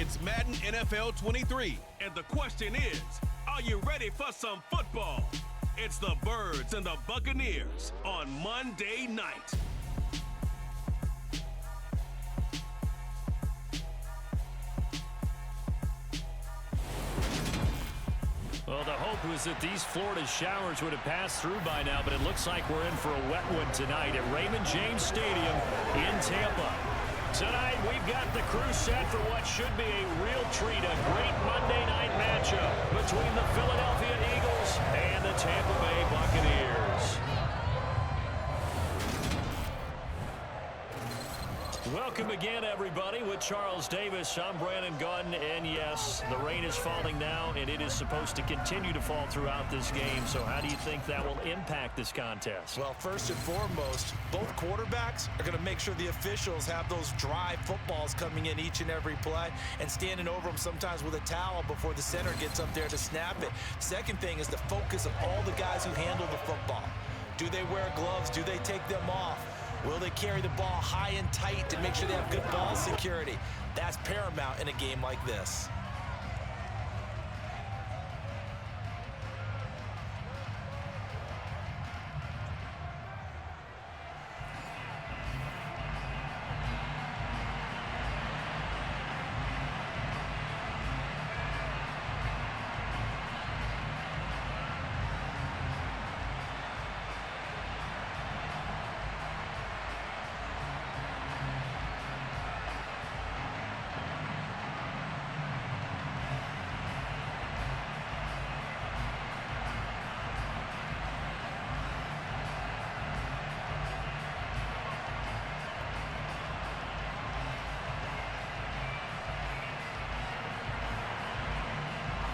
It's Madden NFL 23. And the question is, are you ready for some football? It's the Birds and the Buccaneers on Monday night. Well, the hope was that these Florida showers would have passed through by now, but it looks like we're in for a wet one tonight at Raymond James Stadium in Tampa. Tonight, we've got the crew set for what should be a real treat, a great Monday night matchup between the Philadelphia Eagles and the Tampa Bay Buccaneers. Welcome again, everybody. With Charles Davis, I'm Brandon Gunn, and yes, the rain is falling now, and it is supposed to continue to fall throughout this game. So how do you think that will impact this contest? Well, first and foremost, both quarterbacks are going to make sure the officials have those dry footballs coming in each and every play and standing over them sometimes with a towel before the center gets up there to snap it. Second thing is the focus of all the guys who handle the football. Do they wear gloves? Do they take them off? Will they carry the ball high and tight to make sure they have good ball security? That's paramount in a game like this.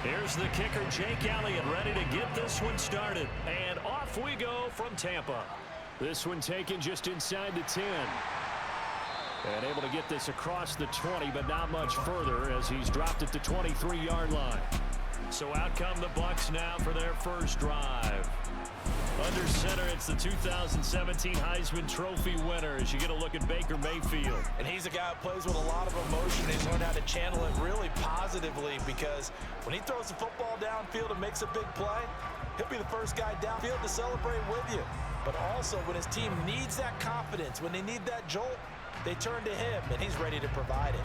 Here's the kicker, Jake Elliott, ready to get this one started. And off we go from Tampa. This one taken just inside the 10. And able to get this across the 20, but not much further as he's dropped it to 23-yard line. So out come the Bucs now for their first drive. Under center, it's the 2017 Heisman Trophy winner as you get a look at Baker Mayfield. And he's a guy who plays with a lot of emotion. He's learned how to channel it really positively because when he throws the football downfield and makes a big play, he'll be the first guy downfield to celebrate with you. But also when his team needs that confidence, when they need that jolt, they turn to him, and he's ready to provide it.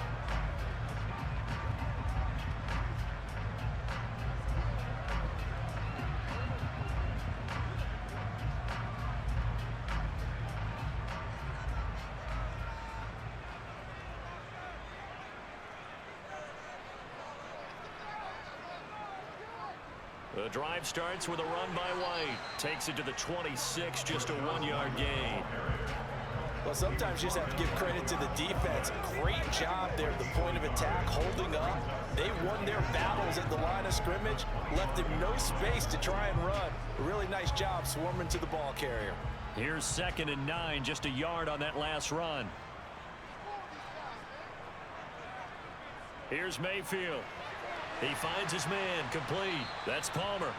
The drive starts with a run by White. Takes it to the 26, just a 1-yard gain. Well, sometimes you just have to give credit to the defense. Great job there at the point of attack, holding up. They won their battles at the line of scrimmage, left him no space to try and run. A really nice job swarming to the ball carrier. Here's 2nd and 9, just a yard on that last run. Here's Mayfield. He finds his man, complete. That's Palmer.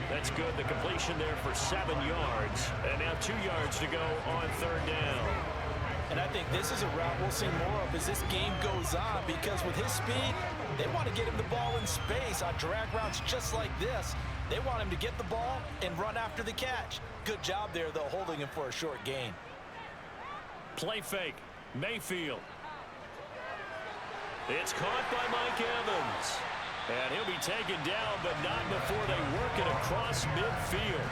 That's good. The completion there for 7 yards. And now 2 yards to go on 3rd down. And I think this is a route we'll see more of as this game goes on because with his speed, they want to get him the ball in space on drag routes just like this. They want him to get the ball and run after the catch. Good job there, though, holding him for a short gain. Play fake. Mayfield. It's caught by Mike Evans. And he'll be taken down, but not before they work it across midfield.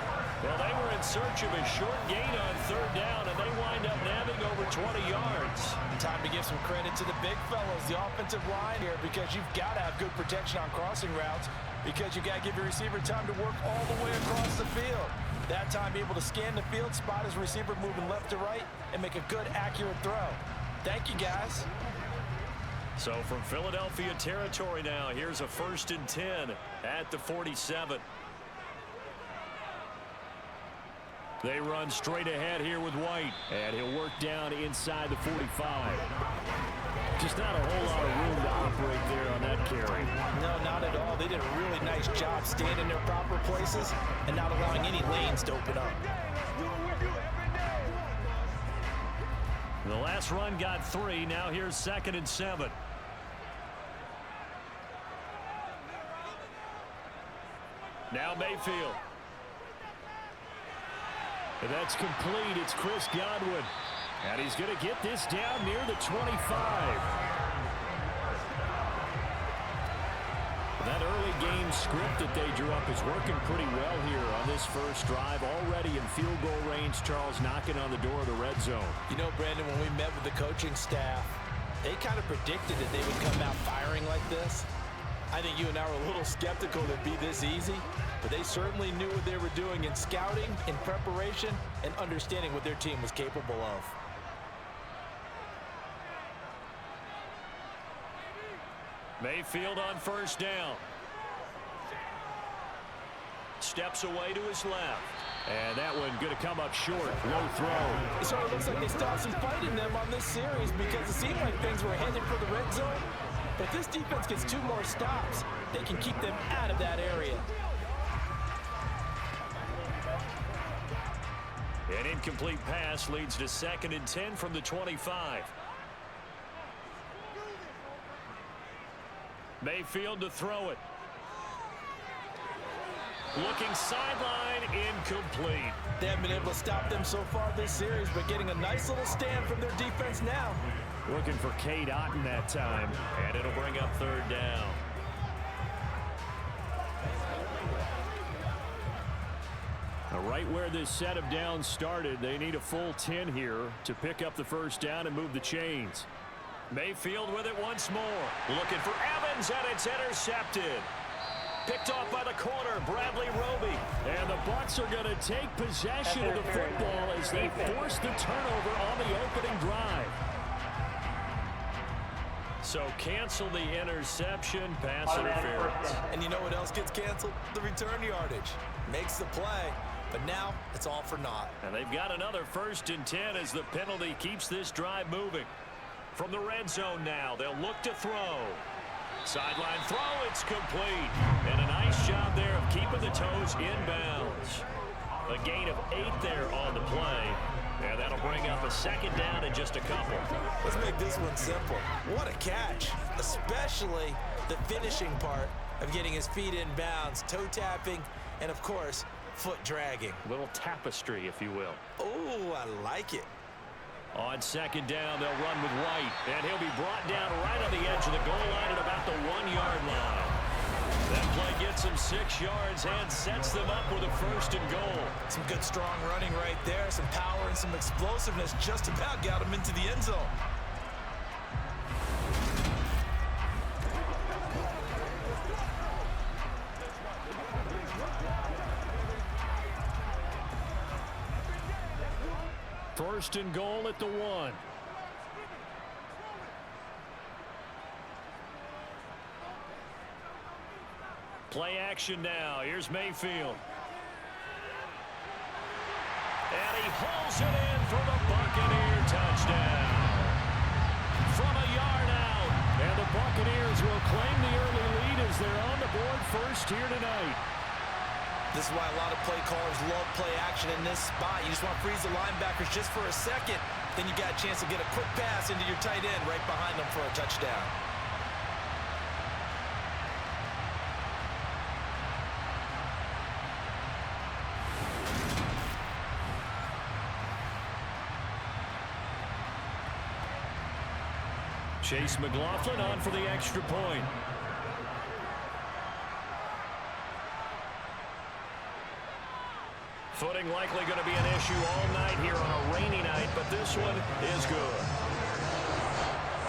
Well, they were in search of a short gain on 3rd down, and they wind up nabbing over 20 yards. Time to give some credit to the big fellas, the offensive line here, because you've got to have good protection on crossing routes because you've got to give your receiver time to work all the way across the field. That time, be able to scan the field, spot his receiver moving left to right, and make a good, accurate throw. Thank you, guys. So from Philadelphia territory now, here's a 1st and 10 at the 47. They run straight ahead here with White, and he'll work down inside the 45. Just not a whole lot of room to operate there on that carry. No, not at all. They did a really nice job staying in their proper places and not allowing any lanes to open up. The last run got 3. Now here's 2nd and 7. Now Mayfield. And that's complete. It's Chris Godwin. And he's going to get this down near the 25. That early game script that they drew up is working pretty well here on this first drive. Already in field goal range, Charles, knocking on the door of the red zone. You know, Brandon, when we met with the coaching staff, they kind of predicted that they would come out firing like this. I think you and I were a little skeptical that it'd be this easy, but they certainly knew what they were doing in scouting, in preparation, and understanding what their team was capable of. Mayfield on first down. Steps away to his left. And that one going to come up short. Low throw. So it looks like they stopped some fight in them on this series because it seemed like things were headed for the red zone. But if this defense gets 2 more stops, they can keep them out of that area. An incomplete pass leads to 2nd and 10 from the 25. Mayfield to throw it. Looking sideline, incomplete. They haven't been able to stop them so far this series, but getting a nice little stand from their defense now. Looking for Cade Otton that time, and it'll bring up 3rd down. Now, right where this set of downs started, they need a full 10 here to pick up the first down and move the chains. Mayfield with it once more. Looking for Evans, and it's intercepted. Picked off by the corner, Bradley Roby. And the Bucs are going to take possession of the football as they force the turnover on the opening drive. So cancel the interception, pass interference. And you know what else gets canceled? The return yardage. Makes the play, but now it's all for naught. And they've got another 1st and 10 as the penalty keeps this drive moving. From the red zone now, they'll look to throw. Sideline throw, it's complete. And a nice job there of keeping the toes inbounds. A gain of 8 there on the play. And that'll bring up a 2nd down in just a couple. Let's make this one simple. What a catch, especially the finishing part of getting his feet in bounds, toe tapping, and of course, foot dragging. A little tapestry, if you will. Oh, I like it. On 2nd down, they'll run with White, and he'll be brought down right on the edge of the goal line at about the 1-yard line. That play gets him 6 yards and sets them up with a 1st and goal. Some good strong running right there, some power and some explosiveness just about got him into the end zone. First and goal at the 1. Play action now. Here's Mayfield. And he hauls it in for the Buccaneer touchdown. From a yard out. And the Buccaneers will claim the early lead as they're on the board first here tonight. This is why a lot of play callers love play action in this spot. You just want to freeze the linebackers just for a second. Then you got a chance to get a quick pass into your tight end right behind them for a touchdown. Chase McLaughlin on for the extra point. Footing likely going to be an issue all night here on a rainy night, but this one is good.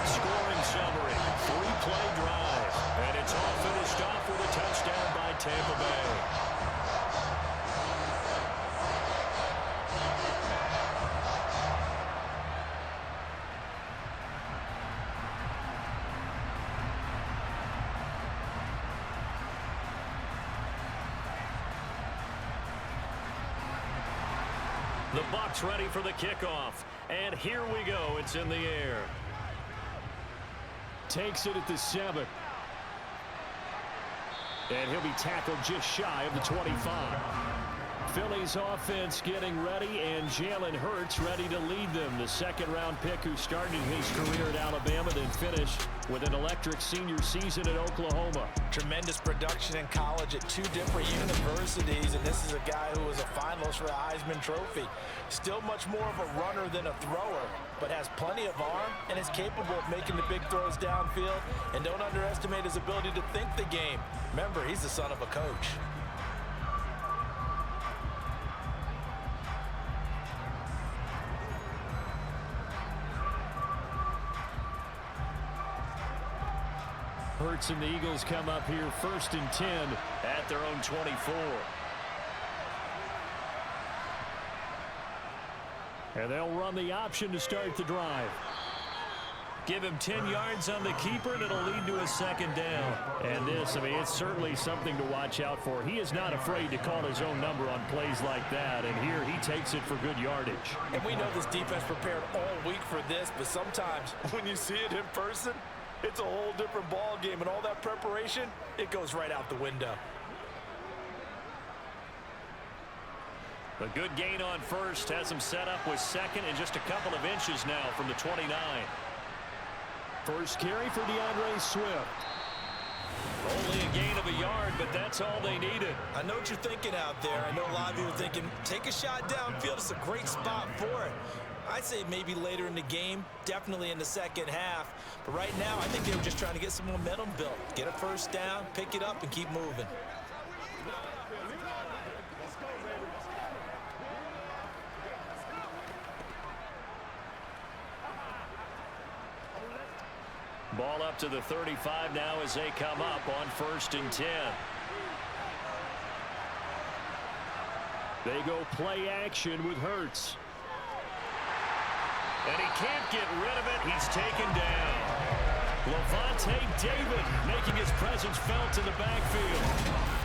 Scoring summary, 3-play drive, and it's all finished off with a touchdown by Tampa Bay. The Bucs ready for the kickoff. And here we go. It's in the air. Takes it at the 7. And he'll be tackled just shy of the 25. Phillies offense getting ready, and Jalen Hurts ready to lead them. The second-round pick who started his career at Alabama, then finished with an electric senior season at Oklahoma. Tremendous production in college at 2 different universities, and this is a guy who was a finalist for the Heisman Trophy. Still much more of a runner than a thrower, but has plenty of arm and is capable of making the big throws downfield. And don't underestimate his ability to think the game. Remember, he's the son of a coach. Hurts and the Eagles come up here 1st and 10 at their own 24. And they'll run the option to start the drive. Give him 10 yards on the keeper, and it'll lead to a second down. And this, I mean, it's certainly something to watch out for. He is not afraid to call his own number on plays like that, and here he takes it for good yardage. And we know this defense prepared all week for this, but sometimes when you see it in person, it's a whole different ball game, and all that preparation, it goes right out the window. A good gain on first has him set up with second and just a couple of inches now from the 29. First carry for DeAndre Swift. Only a gain of a yard, but that's all they needed. I know what you're thinking out there. I know a lot of you are thinking, take a shot downfield. It's a great spot for it. I'd say maybe later in the game, definitely in the second half. But right now, I think they were just trying to get some momentum built. Get a first down, pick it up, and keep moving. Ball up to the 35 now as they come up on 1st and 10. They go play action with Hurts. And he can't get rid of it. He's taken down. Levante David making his presence felt in the backfield.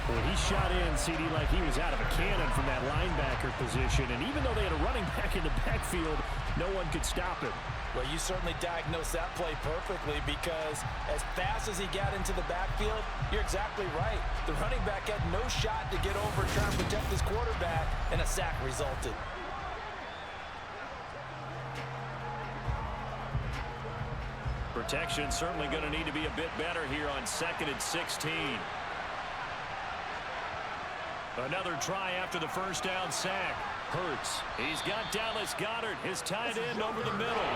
Well, he shot in, CD, like he was out of a cannon from that linebacker position. And even though they had a running back in the backfield, no one could stop him. Well, you certainly diagnosed that play perfectly, because as fast as he got into the backfield, you're exactly right. The running back had no shot to get over and try and protect his quarterback, and a sack resulted. Protection certainly going to need to be a bit better here on 2nd and 16. Another try after the first down sack. Hurts. He's got Dallas Goedert, his tight end, over the middle.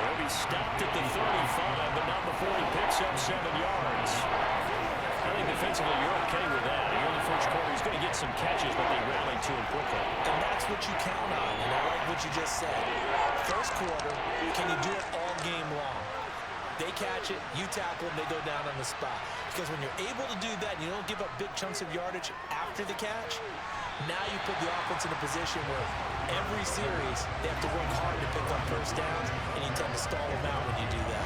He'll be stopped at the 35, but not before he picks up 7 yards. I think defensively you're okay with that. Here in the first quarter, he's going to get some catches, but they rallied to him quickly. And that's what you count on, and I like what you just said. First quarter, can you do it all game long? They catch it, you tackle them, they go down on the spot. Because when you're able to do that and you don't give up big chunks of yardage after the catch, now you put the offense in a position where every series they have to work hard to pick up first downs, and you tend to stall them out when you do that.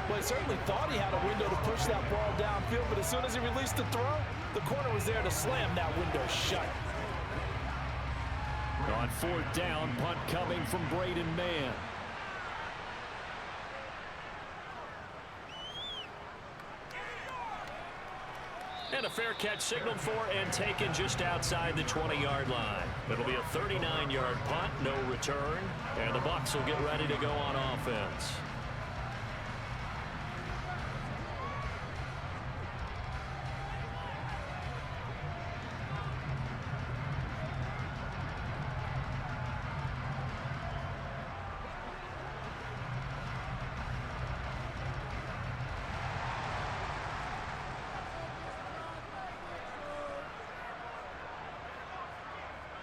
Well, he certainly thought he had a window to push that ball downfield, but as soon as he released the throw, the corner was there to slam that window shut. On 4th down, punt coming from Braden Mann. And a fair catch signaled for and taken just outside the 20-yard line. It'll be a 39-yard punt, no return, and the Bucs will get ready to go on offense.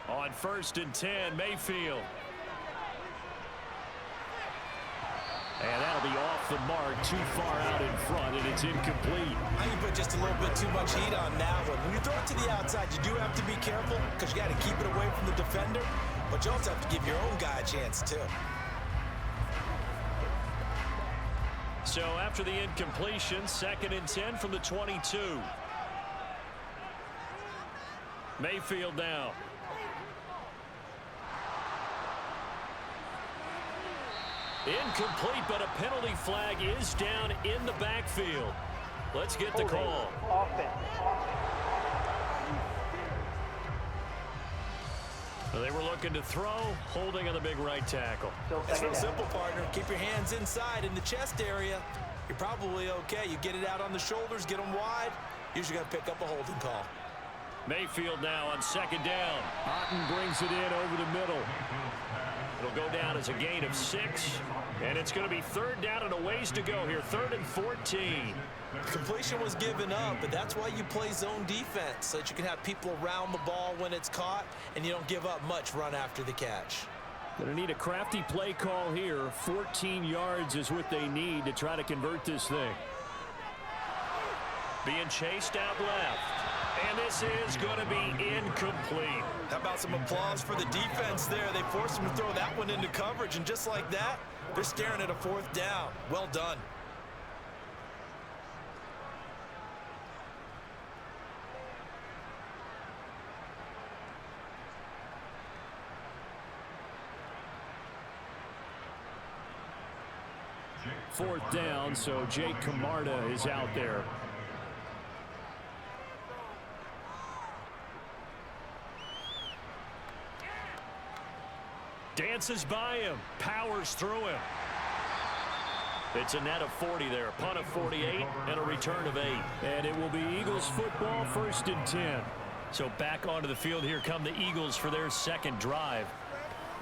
On 1st and 10, Mayfield. And that'll be off the mark, too far out in front, and it's incomplete. I think you put just a little bit too much heat on that one. When you throw it to the outside, you do have to be careful, because you got to keep it away from the defender, but you also have to give your own guy a chance, too. So after the incompletion, 2nd and 10 from the 22. Mayfield now. Incomplete, but a penalty flag is down in the backfield. Let's get the call. Well, they were looking to throw, holding on the big right tackle. It's real simple, partner. Keep your hands inside in the chest area. You're probably okay. You get it out on the shoulders, get them wide. Usually going to pick up a holding call. Mayfield now on second down. Otten brings it in over the middle. It'll go down as a gain of 6. And it's going to be third down and a ways to go here. 3rd and 14. Completion was given up, but that's why you play zone defense, so that you can have people around the ball when it's caught, and you don't give up much run after the catch. Going to need a crafty play call here. 14 yards is what they need to try to convert this thing. Being chased out left. And this is going to be incomplete. How about some applause for the defense there? They forced him to throw that one into coverage, and just like that, they're staring at a 4th down. Well done. Fourth down, so Jake Camarda is out there. Dances by him, powers through him. It's a net of 40 there, punt of 48, and a return of 8. And it will be Eagles football, 1st and 10. So back onto the field here come the Eagles for their second drive.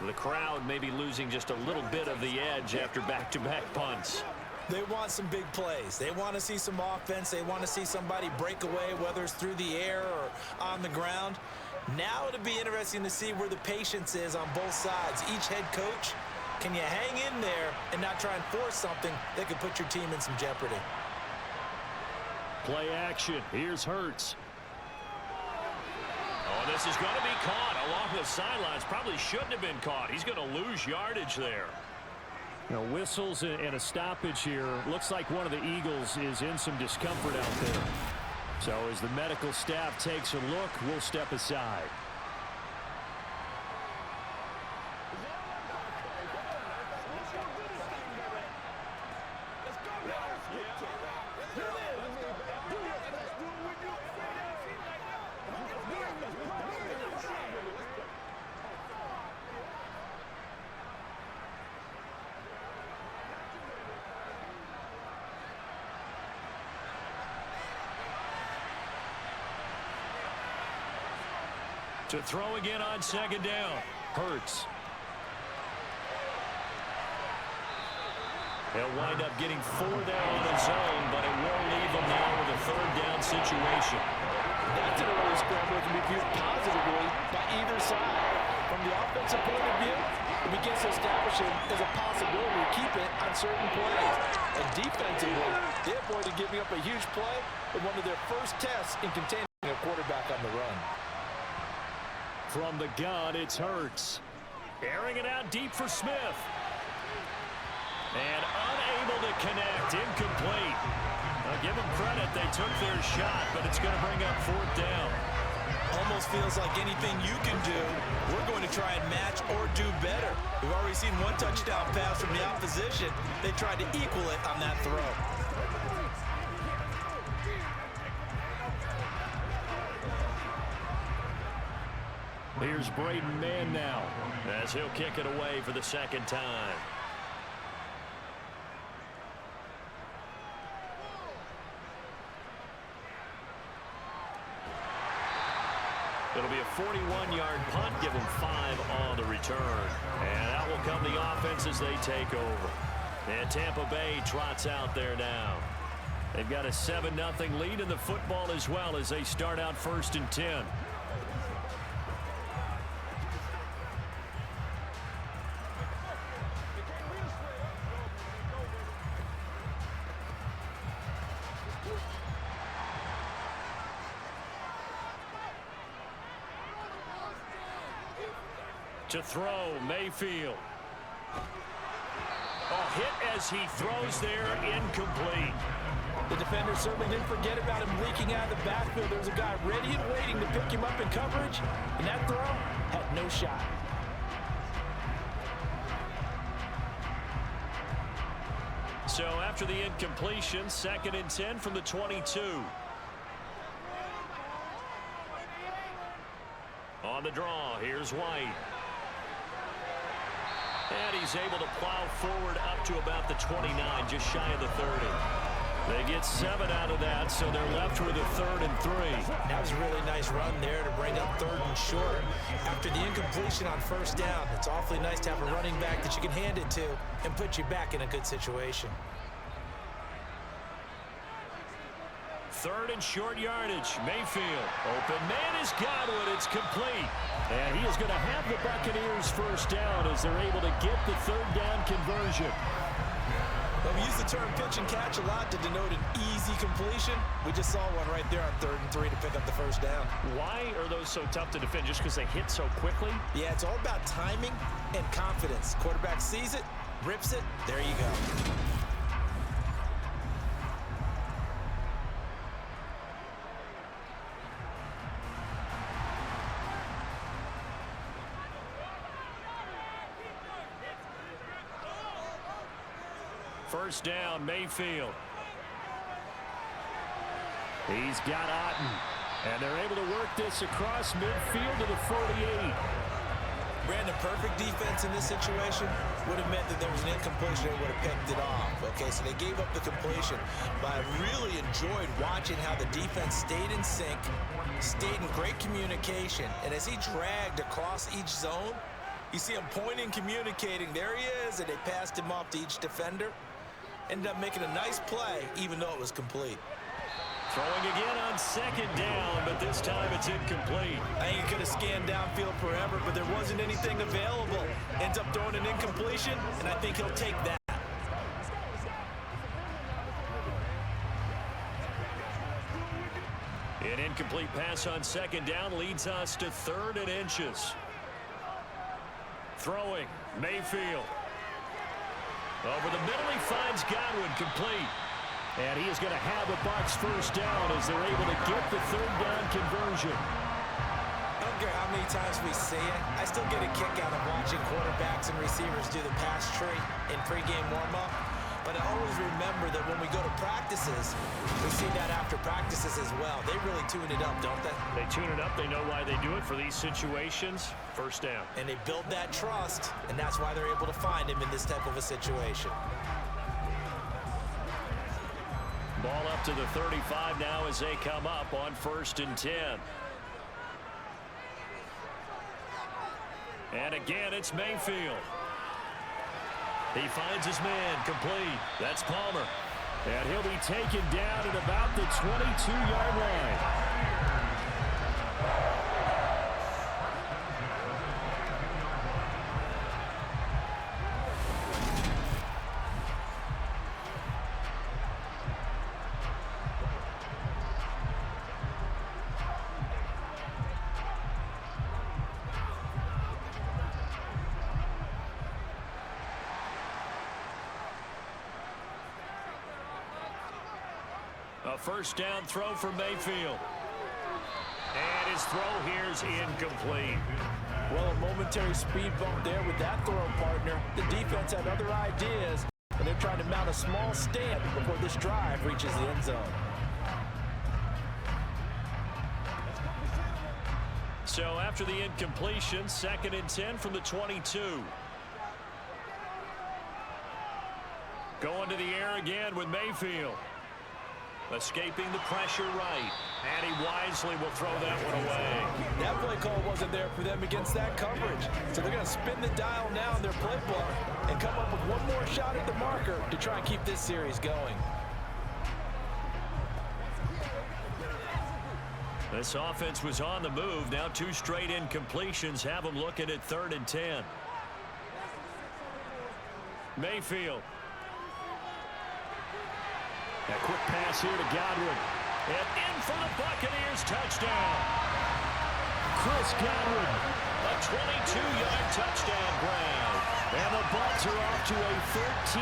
The crowd may be losing just a little bit of the edge after back-to-back punts. They want some big plays. They want to see some offense. They want to see somebody break away, whether it's through the air or on the ground. Now it'll be interesting to see where the patience is on both sides. Each head coach, can you hang in there and not try and force something that could put your team in some jeopardy? Play action. Here's Hurts. Oh, this is going to be caught along the sidelines. Probably shouldn't have been caught. He's going to lose yardage there. You know, whistles and a stoppage here. Looks like one of the Eagles is in some discomfort out there. So as the medical staff takes a look, we'll step aside. To throw again on second down. Hurts. He'll wind up getting 4 down on his own, but it will leave him now with a 3rd down situation. That's an early scramble that can be viewed positively by either side. From the offensive point of view, it begins to establish it as a possibility to keep it on certain plays. And defensively, they avoided giving up a huge play in one of their first tests in containing a quarterback on the run. From the gun, it's Hurts. Airing it out deep for Smith. And unable to connect. Incomplete. I'll give them credit. They took their shot, but it's going to bring up 4th down. Almost feels like anything you can do, we're going to try and match or do better. We've already seen one touchdown pass from the opposition. They tried to equal it on that throw. Here's Braden Mann now as he'll kick it away for the 2nd time. It'll be a 41-yard punt, give them 5 on the return. And out will come the offense as they take over. And Tampa Bay trots out there now. They've got a 7-0 lead in the football as well as they start out 1st and 10. To throw, Mayfield. Oh, hit as he throws there, incomplete. The defender certainly didn't forget about him leaking out of the backfield. There was a guy ready and waiting to pick him up in coverage, and that throw had no shot. So after the incompletion, 2nd and 10 from the 22. On the draw. Here's White. And he's able to plow forward up to about the 29, just shy of the 30. They get 7 out of that, so they're left with a 3rd and 3. That was a really nice run there to bring up 3rd and short. After the incompletion on 1st down, it's awfully nice to have a running back that you can hand it to and put you back in a good situation. 3rd and short yardage. Mayfield. Open man is Godwin. It's complete. And he is going to have the Buccaneers 1st down as they're able to get the 3rd down conversion. Well, we use the term pitch and catch a lot to denote an easy completion. We just saw one right there on 3rd and 3 to pick up the 1st down. Why are those so tough to defend? Just because they hit so quickly? Yeah, it's all about timing and confidence. Quarterback sees it, rips it, there you go. First down, Mayfield. He's got Otten. And they're able to work this across midfield to the 48. Brandon, perfect defense in this situation would have meant that there was an incompletion and would have picked it off. Okay, so they gave up the completion. But I really enjoyed watching how the defense stayed in sync, stayed in great communication. And as he dragged across each zone, you see him pointing, communicating. There he is, and they passed him off to each defender. Ended up making a nice play, even though it was complete. Throwing again on 2nd down, but this time it's incomplete. I think he could have scanned downfield forever, but there wasn't anything available. Ends up throwing an incompletion, and I think he'll take that. An incomplete pass on 2nd down leads us to 3rd and inches. Throwing, Mayfield. Over the middle, he finds Godwin, complete. And he is going to have the Bucs 1st down as they're able to get the 3rd down conversion. I don't care how many times we see it. I still get a kick out of watching quarterbacks and receivers do the pass tree in pregame warm-up. But I always remember that when we go to practices, we see that after practices as well. They really tune it up, don't they? They tune it up. They know why they do it for these situations. 1st down. And they build that trust, and that's why they're able to find him in this type of a situation. Ball up to the 35 now as they come up on 1st and 10. And again, it's Mayfield. He finds his man, complete. That's Palmer. And he'll be taken down at about the 22-yard line. A 1st down throw for Mayfield. And his throw here is incomplete. Well, a momentary speed bump there with that throw partner. The defense had other ideas, and they're trying to mount a small stand before this drive reaches the end zone. So after the incompletion, 2nd and 10 from the 22. Going to the air again with Mayfield. Escaping the pressure right. And he wisely will throw that one away. That play call wasn't there for them against that coverage. So they're going to spin the dial now in their playbook and come up with one more shot at the marker to try and keep this series going. This offense was on the move. Now 2 straight incompletions have them looking at 3rd and 10. Mayfield. A quick pass here to Godwin. And in for the Buccaneers, touchdown. Chris Godwin, a 22-yard touchdown grab. And the Bucs are off to a 13-0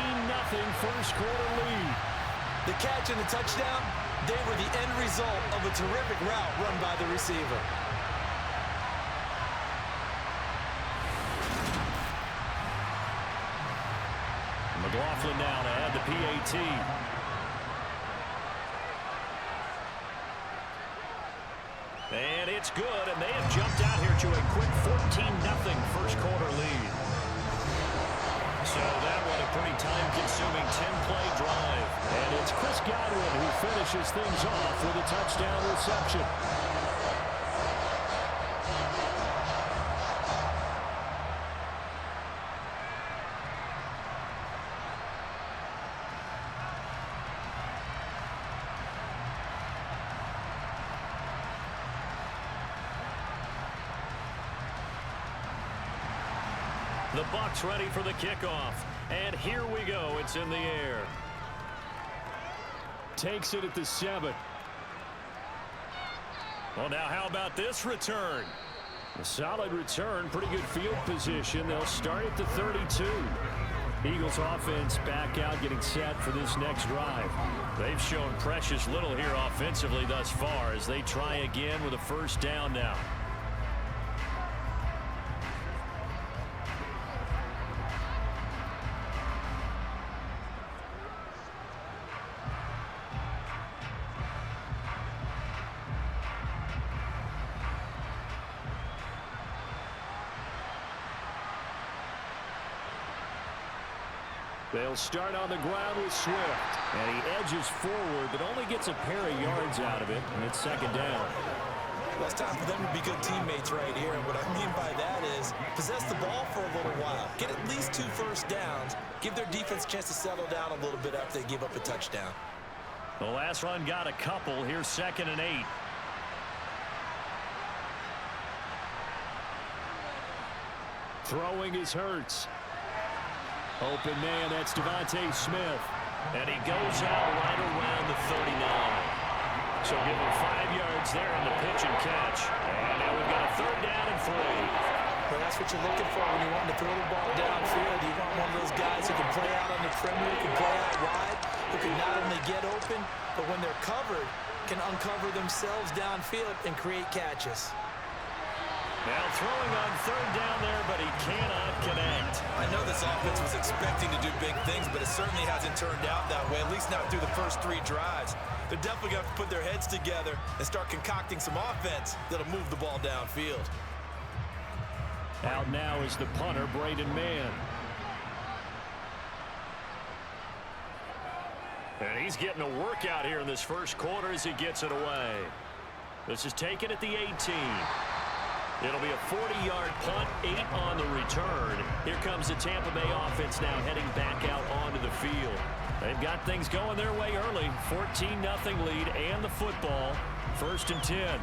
first quarter lead. The catch and the touchdown, they were the end result of a terrific route run by the receiver. McLaughlin now to add the PAT. And it's good, and they have jumped out here to a quick 14-0 first quarter lead. So that was a pretty time-consuming 10-play drive. And it's Chris Godwin who finishes things off with a touchdown reception. The Bucs ready for the kickoff. And here we go. It's in the air. Takes it at the 7. Well, now how about this return? A solid return. Pretty good field position. They'll start at the 32. Eagles offense back out getting set for this next drive. They've shown precious little here offensively thus far as they try again with a first down now. They'll start on the ground with Swift. And he edges forward, but only gets a pair of yards out of it, and it's second down. Well, it's time for them to be good teammates right here. And what I mean by that is possess the ball for a little while. Get at least 2 first downs. Give their defense a chance to settle down a little bit after they give up a touchdown. The last run got a couple. Here's 2nd and 8. Throwing is Hurts. Open man, that's Devontae Smith. And he goes out right around the 39. So give him 5 yards there on the pitch and catch. And now we've got a 3rd down and 3. Well, that's what you're looking for when you want to throw the ball downfield. You want one of those guys who can play out on the perimeter, who can play out wide, who can not only get open, but when they're covered, can uncover themselves downfield and create catches. Now throwing on 3rd down there, but he cannot connect. I know this offense was expecting to do big things, but it certainly hasn't turned out that way, at least not through the first 3 drives. They're definitely going to have to put their heads together and start concocting some offense that'll move the ball downfield. Out now is the punter, Braden Mann. And he's getting a workout here in this first quarter as he gets it away. This is taken at the 18. It'll be a 40-yard punt, 8 on the return. Here comes the Tampa Bay offense now heading back out onto the field. They've got things going their way early. 14-0 lead and the football. 1st and 10.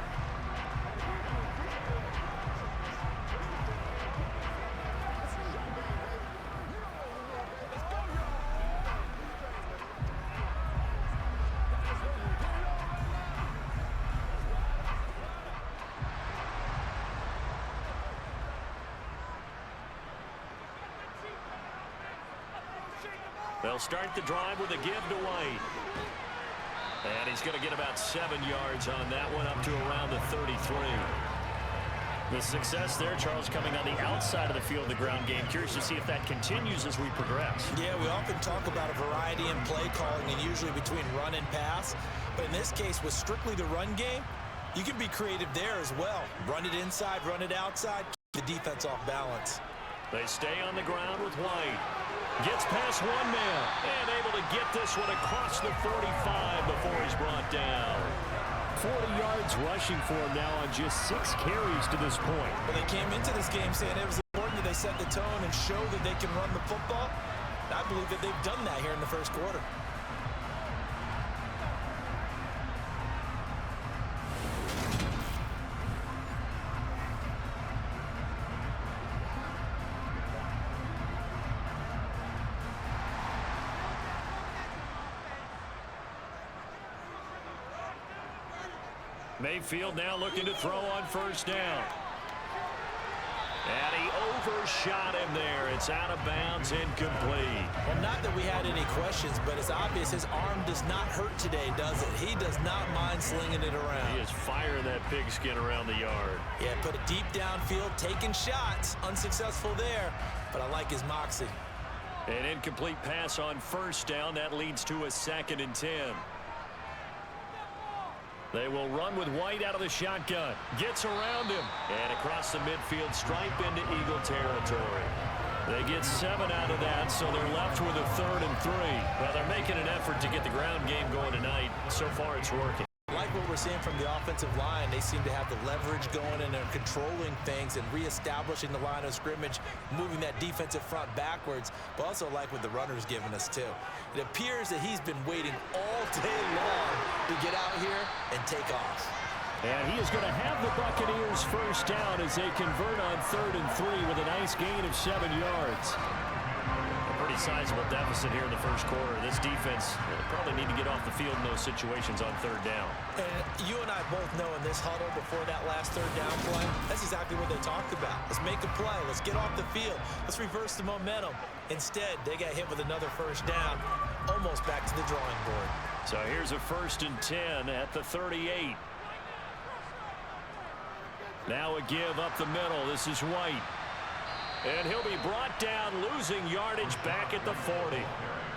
They'll start the drive with a give to White. And he's going to get about 7 yards on that one, up to around the 33. The success there, Charles, coming on the outside of the field, the ground game. Curious to see if that continues as we progress. Yeah, we often talk about a variety in play calling and usually between run and pass. But in this case, with strictly the run game, you can be creative there as well. Run it inside, run it outside, keep the defense off balance. They stay on the ground with White. Gets past one man and able to get this one across the 45 before he's brought down. 40 yards rushing for him now on just 6 carries to this point. Well, they came into this game saying it was important that they set the tone and show that they can run the football. I believe that they've done that here in the first quarter. Mayfield now looking to throw on 1st down. And he overshot him there. It's out of bounds, incomplete. Well, not that we had any questions, but it's obvious his arm does not hurt today, does it? He does not mind slinging it around. He is firing that pigskin around the yard. Yeah, put it deep downfield, taking shots. Unsuccessful there, but I like his moxie. An incomplete pass on 1st down. That leads to a 2nd and 10. They will run with White out of the shotgun. Gets around him. And across the midfield stripe into Eagle territory. They get 7 out of that, so they're left with a 3rd and 3. Well, they're making an effort to get the ground game going tonight. So far, it's working. Like what we're seeing from the offensive line, they seem to have the leverage going and they're controlling things and reestablishing the line of scrimmage, moving that defensive front backwards, but also like what the runner's giving us too. It appears that he's been waiting all day long to get out here and take off. And he is going to have the Buccaneers first down as they convert on 3rd and 3 with a nice gain of 7 yards. A pretty sizable deficit here in the first quarter. This defense probably need to get off the field in those situations on 3rd down. And you and I both know in this huddle before that last 3rd down play, that's exactly what they talked about. Let's make a play. Let's get off the field. Let's reverse the momentum. Instead, they got hit with another first down, almost back to the drawing board. So here's a 1st and 10 at the 38. Now a give up the middle. This is White. And he'll be brought down, losing yardage back at the 40.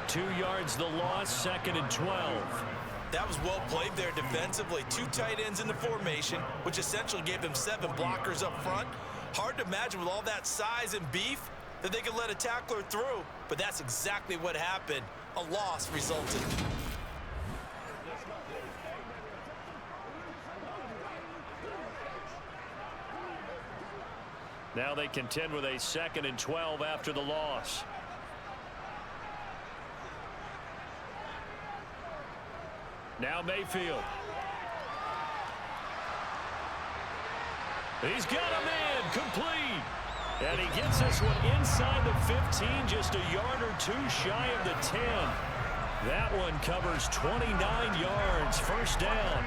2 yards the loss, 2nd and 12. That was well played there defensively. 2 tight ends in the formation, which essentially gave them 7 blockers up front. Hard to imagine with all that size and beef that they could let a tackler through, but that's exactly what happened. A loss resulted. Now they contend with a 2nd and 12 after the loss. Now Mayfield. He's got him in, complete. And he gets this one inside the 15, just a yard or 2 shy of the 10. That one covers 29 yards, first down.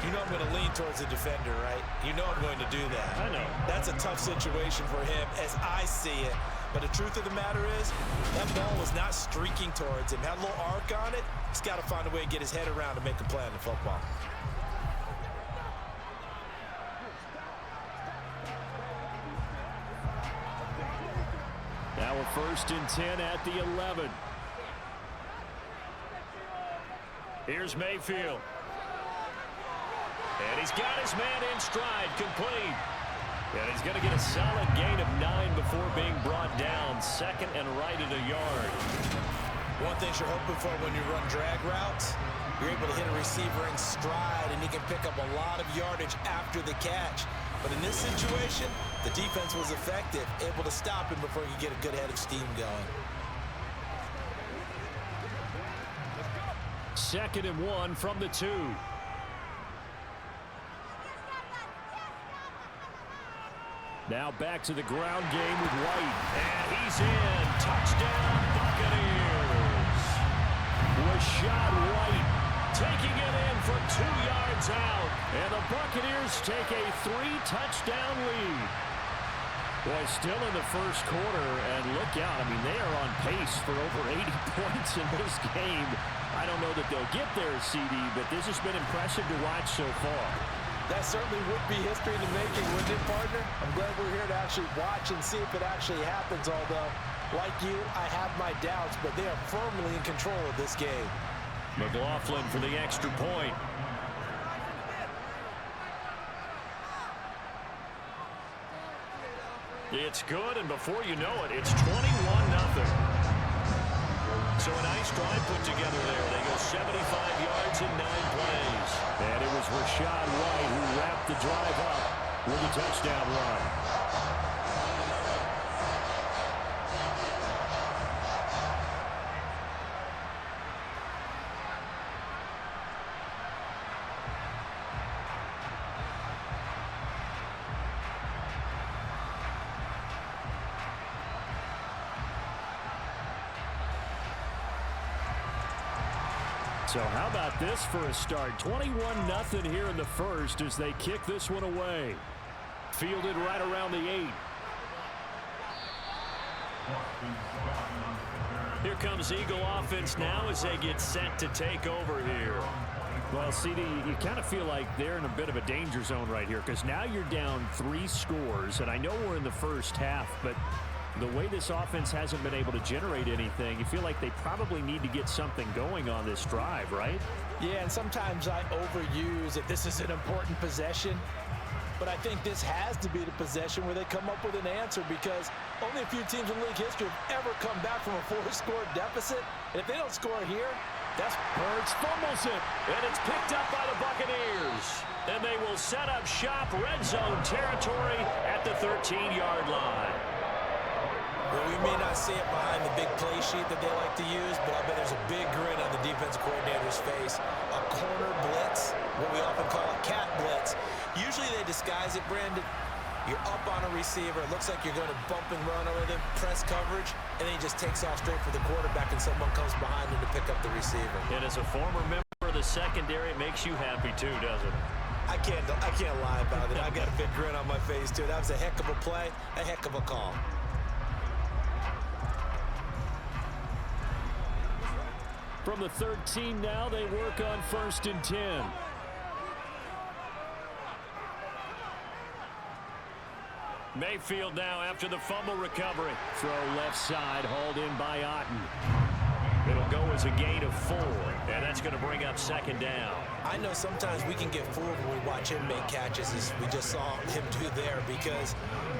You know I'm going to lean towards the defender, right? You know I'm going to do that. I know. That's a tough situation for him as I see it. But the truth of the matter is, that ball was not streaking towards him. Had a little arc on it. He's got to find a way to get his head around to make a play on the football. Now a 1st and 10 at the 11. Here's Mayfield. And he's got his man in stride, complete. And he's going to get a solid gain of 9 before being brought down. 2nd and right at a yard. One thing you're hoping for when you run drag routes, you're able to hit a receiver in stride, and he can pick up a lot of yardage after the catch. But in this situation, the defense was effective, able to stop him before he could get a good head of steam going. 2nd and 1 from the 2. Now back to the ground game with White. And he's in. Touchdown, Buccaneers. Rashad White taking it in for 2 yards out. And the Buccaneers take a 3-touchdown lead. Boy, still in the first quarter. And look out. I mean, they are on pace for over 80 points in this game. I don't know that they'll get there, CD, but this has been impressive to watch so far. That certainly would be history in the making, wouldn't it, partner? I'm glad we're here to actually watch and see if it actually happens, although, like you, I have my doubts, but they are firmly in control of this game. McLaughlin for the extra point. It's good, and before you know it, it's 21-0. So a nice drive put together there. They go 75 yards in 9 plays. And it was Rashad White who wrapped the drive up with a touchdown run. So how about this for a start? 21-0 here in the first as they kick this one away. Fielded right around the 8. Here comes Eagle offense now as they get set to take over here. Well, CD, you kind of feel like they're in a bit of a danger zone right here because now you're down 3 scores, and I know we're in the first half, but The way this offense hasn't been able to generate anything, you feel like they probably need to get something going on this drive, right? Yeah, and sometimes I overuse that this is an important possession. But I think this has to be the possession where they come up with an answer, because only a few teams in league history have ever come back from a 4-score deficit. And if they don't score here, that's... Hurts fumbles it, and it's picked up by the Buccaneers. And they will set up shop red zone territory at the 13-yard line. Well, we may not see it behind the big play sheet that they like to use, but I bet there's a big grin on the defense coordinator's face. A corner blitz, what we often call a cat blitz. Usually they disguise it, Brandon. You're up on a receiver. It looks like you're going to bump and run over them, press coverage, and then he just takes off straight for the quarterback, and someone comes behind him to pick up the receiver. And as a former member of the secondary, it makes you happy too, doesn't it? I can't lie about it. I got a big grin on my face, too. That was a heck of a play, a heck of a call. From the 13 now, they work on 1st and 10. Mayfield now after the fumble recovery. Throw left side, hauled in by Otten. It'll go as a gain of 4, and that's going to bring up 2nd down. I know sometimes we can get fooled when we watch him make catches, as we just saw him do there, because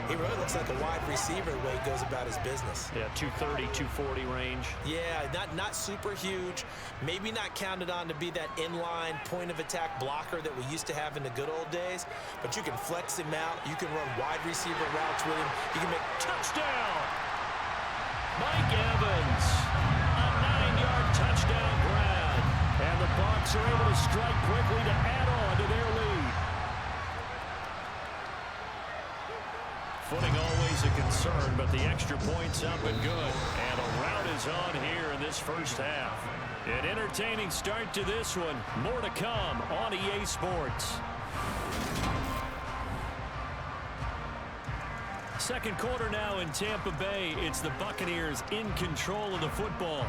he really looks like a wide receiver the way he goes about his business. Yeah, 230, 240 range. Yeah, not super huge. Maybe not counted on to be that inline point-of-attack blocker that we used to have in the good old days, but you can flex him out. You can run wide receiver routes with him. You can make... Touchdown! Mike Evans. A 9-yard touchdown grab. And the Bucs are able to strike quickly to add on to their lead. Footing always a concern, but the extra point's up and good. And a rout is on here in this first half. An entertaining start to this one. More to come on EA Sports. Second quarter now in Tampa Bay. It's the Buccaneers in control of the football.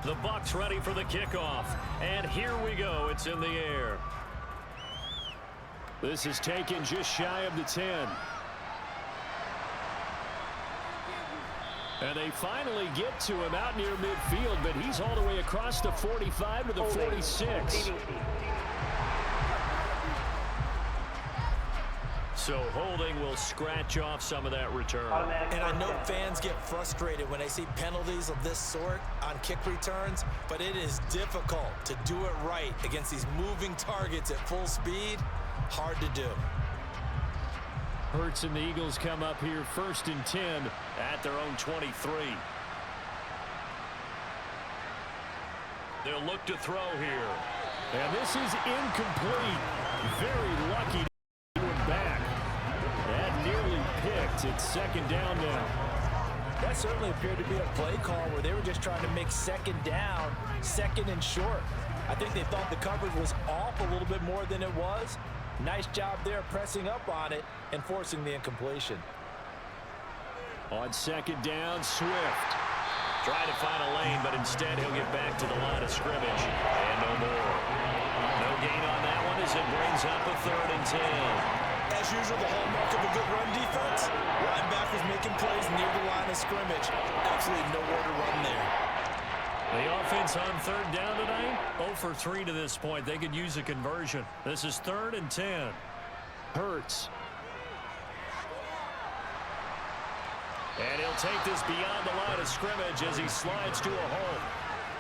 The Bucs ready for the kickoff. And here we go. It's in the air. This is taken just shy of the 10. And they finally get to him out near midfield, but he's all the way across the 45 to the 46. So holding will scratch off some of that return. And I know fans get frustrated when they see penalties of this sort on kick returns, but it is difficult to do it right against these moving targets at full speed. Hard to do. Hurts and the Eagles come up here 1st and 10 at their own 23. They'll look to throw here. And this is incomplete. Very lucky to do it back. That nearly picked. It's 2nd down now. That certainly appeared to be a play call where they were just trying to make 2nd down, 2nd and short. I think they thought the coverage was off a little bit more than it was. Nice job there pressing up on it and forcing the incompletion. On 2nd down, Swift. Trying to find a lane, but instead he'll get back to the line of scrimmage. And no more. No gain on that one as it brings up a 3rd and 10. As usual, the hallmark of a good run defense, linebackers making plays near the line of scrimmage. Absolutely nowhere to run there. The offense on 3rd down tonight, 0 for 3 to this point. They could use a conversion. This is 3rd and 10. Hurts. And he'll take this beyond the line of scrimmage as he slides to a hole.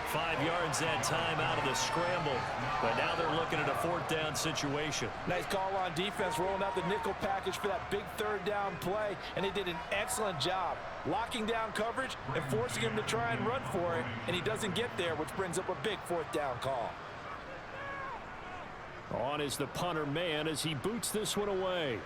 5 yards that time out of the scramble. But now they're looking at a 4th down situation. Nice call on defense, rolling out the nickel package for that big 3rd down play. And they did an excellent job locking down coverage and forcing him to try and run for it. And he doesn't get there, which brings up a big 4th down call. On is the punter man as he boots this one away.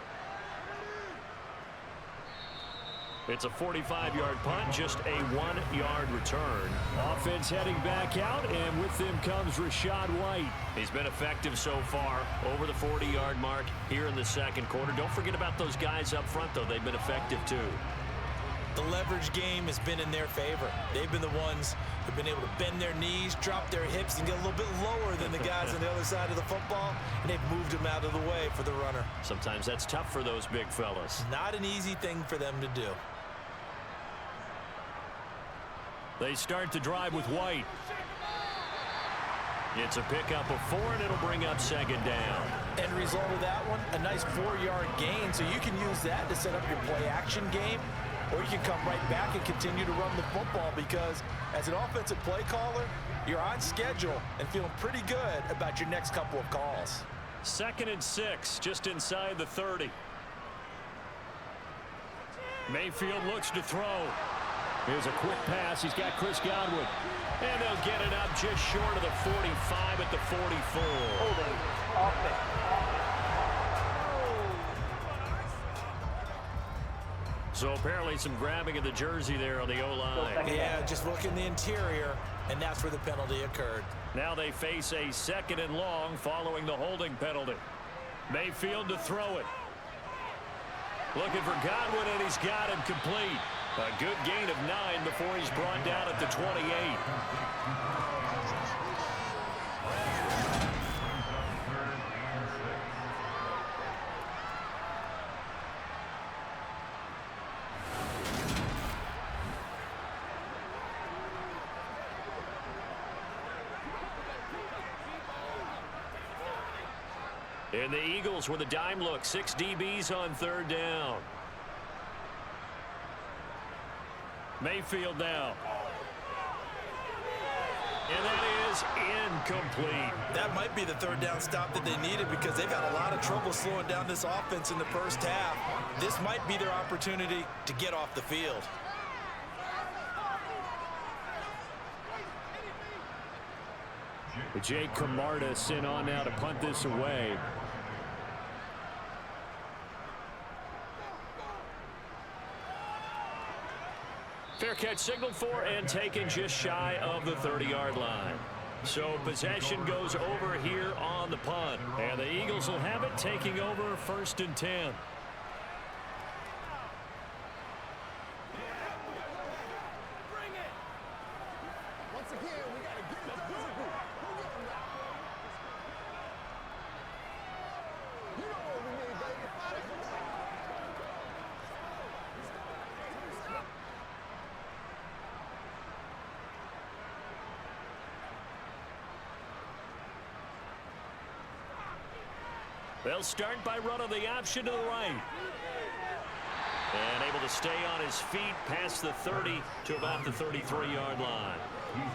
It's a 45-yard punt, just a 1-yard return. Offense heading back out, and with them comes Rachaad White. He's been effective so far, over the 40-yard mark here in the second quarter. Don't forget about those guys up front, though. They've been effective, too. The leverage game has been in their favor. They've been the ones who've been able to bend their knees, drop their hips, and get a little bit lower than the guys on the other side of the football, and they've moved them out of the way for the runner. Sometimes that's tough for those big fellas. Not an easy thing for them to do. They start the drive with White. It's a pickup of 4, and it'll bring up second down. End result of that one, a nice 4-yard gain, so you can use that to set up your play-action game, or you can come right back and continue to run the football because as an offensive play caller, you're on schedule and feeling pretty good about your next couple of calls. 2nd and 6, just inside the 30. Mayfield looks to throw. Here's a quick pass. He's got Chris Godwin. And they'll get it up just short of the 45 at the 44. So apparently some grabbing of the jersey there on the O-line. Yeah, just look in the interior, and that's where the penalty occurred. Now they face a 2nd and long following the holding penalty. Mayfield to throw it. Looking for Godwin, and he's got him complete. A good gain of 9 before he's brought down at the 28. And the Eagles with a dime look. 6 DBs on 3rd down. Mayfield now. And that is incomplete. That might be the 3rd down stop that they needed because they've had a lot of trouble slowing down this offense in the first half. This might be their opportunity to get off the field. Jake Camarda sent on now to punt this away. Fair catch signaled for and taken just shy of the 30-yard line. So possession goes over here on the punt. And the Eagles will have it, taking over 1st and 10. They'll start by running the option to the right. And able to stay on his feet past the 30 to about the 33-yard line.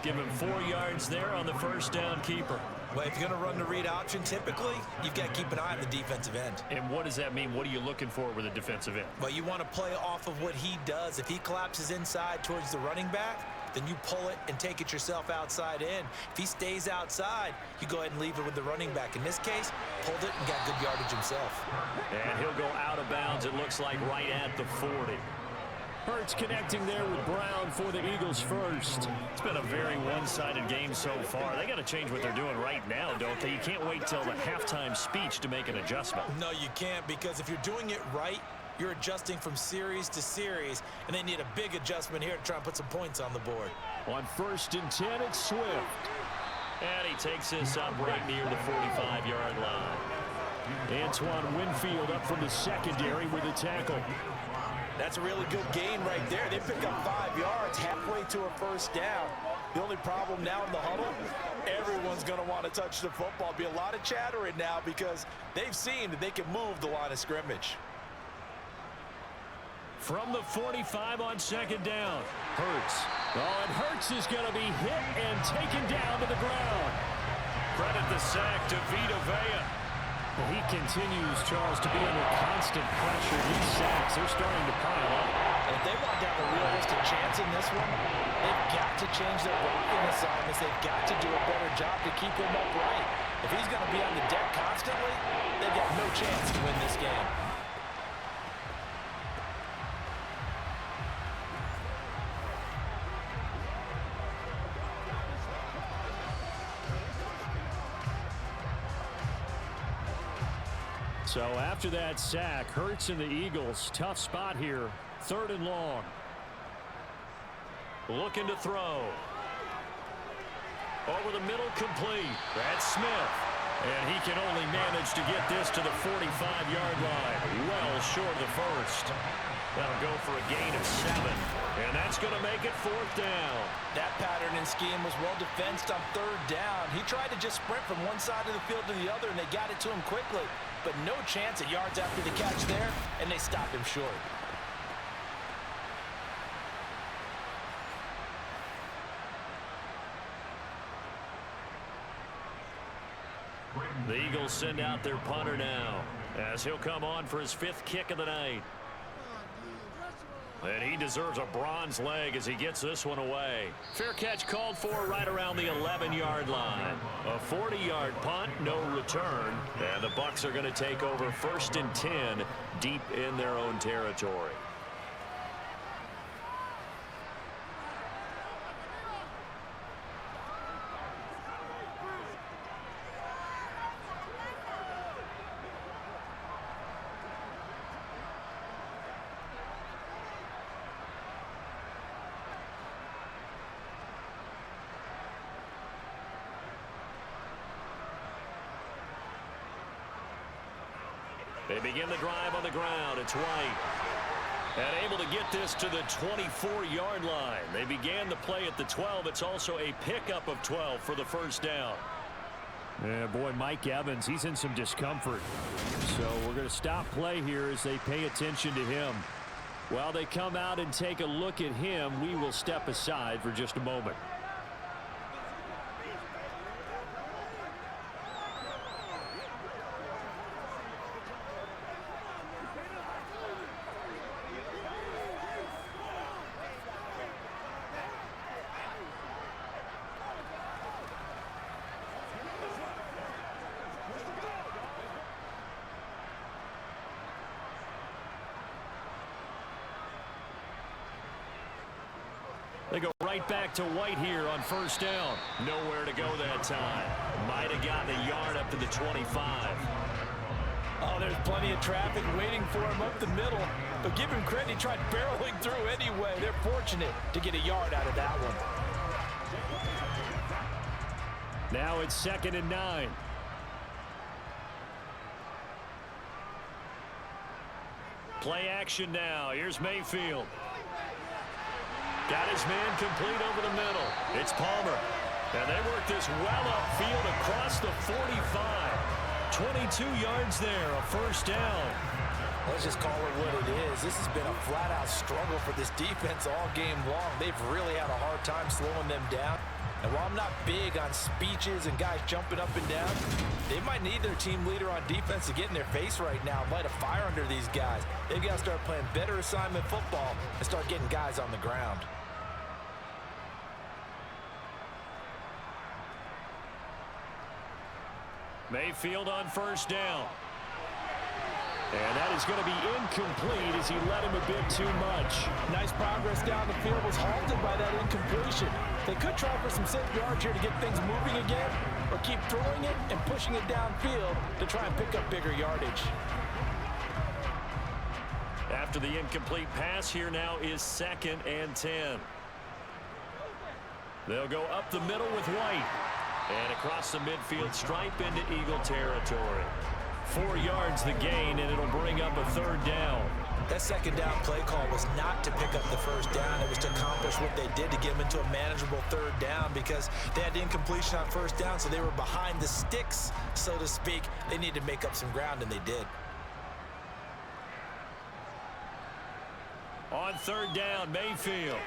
Give him 4 yards there on the 1st down keeper. Well, if you're going to run the read option, typically, you've got to keep an eye on the defensive end. And what does that mean? What are you looking for with a defensive end? Well, you want to play off of what he does. If he collapses inside towards the running back, then you pull it and take it yourself outside in. If he stays outside, you go ahead and leave it with the running back. In this case, pulled it and got good yardage himself. And he'll go out of bounds, it looks like, right at the 40. Hurts connecting there with Brown for the Eagles first. It's been a very one-sided game so far. They got to change what they're doing right now, don't they? You can't wait till the halftime speech to make an adjustment. No, you can't, because if you're doing it right, you're adjusting from series to series, and they need a big adjustment here to try and put some points on the board. On 1st and 10, it's Swift. And he takes this up right near the 45-yard line. Antoine Winfield up from the secondary with a tackle. That's a really good gain right there. They pick up 5 yards halfway to a 1st down. The only problem now in the huddle, everyone's going to want to touch the football. Be a lot of chattering now because they've seen that they can move the line of scrimmage. From the 45 on 2nd down, Hurts. Oh, and Hurts is going to be hit and taken down to the ground. Credit the sack to Vita Vea. Well, he continues, Charles, to be under constant pressure. These sacks, they're starting to pile up. And if they want to have a realistic chance in this one, they've got to change their blocking assignments. They've got to do a better job to keep him upright. If he's going to be on the deck constantly, they've got no chance to win this game. So after that sack, Hurts and the Eagles, tough spot here. 3rd and long. Looking to throw. Over the middle, complete. That's Smith. And he can only manage to get this to the 45-yard line. Well short of the first. That'll go for a gain of 7. And that's going to make it 4th down. That pattern and scheme was well defensed on 3rd down. He tried to just sprint from one side of the field to the other, and they got it to him quickly. But no chance at yards after the catch there, and they stopped him short. The Eagles send out their punter now, as he'll come on for his 5th kick of the night. And he deserves a bronze leg as he gets this one away. Fair catch called for right around the 11-yard line. A 40-yard punt, no return. And the Bucs are going to take over 1st and 10 deep in their own territory. They begin the drive on the ground. It's White. And able to get this to the 24-yard line. They began the play at the 12. It's also a pickup of 12 for the 1st down. Yeah, boy, Mike Evans, he's in some discomfort. So we're going to stop play here as they pay attention to him. While they come out and take a look at him, we will step aside for just a moment. They go right back to White here on 1st down. Nowhere to go that time. Might have gotten a yard up to the 25. Oh, there's plenty of traffic waiting for him up the middle. But give him credit, he tried barreling through anyway. They're fortunate to get a yard out of that one. Now it's 2nd and 9. Play action now. Here's Mayfield. Got his man complete over the middle. It's Palmer. And they work this well upfield across the 45. 22 yards there, a 1st down. Let's just call it what it is. This has been a flat-out struggle for this defense all game long. They've really had a hard time slowing them down. And while I'm not big on speeches and guys jumping up and down, they might need their team leader on defense to get in their face right now, light a fire under these guys. They've got to start playing better assignment football and start getting guys on the ground. Mayfield on 1st down. And that is going to be incomplete as he led him a bit too much. Nice progress down the field, was halted by that incompletion. They could try for some safe yards here to get things moving again, or keep throwing it and pushing it downfield to try and pick up bigger yardage. After the incomplete pass, here now is 2nd and 10. They'll go up the middle with White. And across the midfield stripe into Eagle territory. 4 yards the gain, and it'll bring up a 3rd down. That 2nd down play call was not to pick up the 1st down. It was to accomplish what they did to get them into a manageable 3rd down because they had incompletion on 1st down, so they were behind the sticks, so to speak. They needed to make up some ground, and they did. On 3rd down, Mayfield.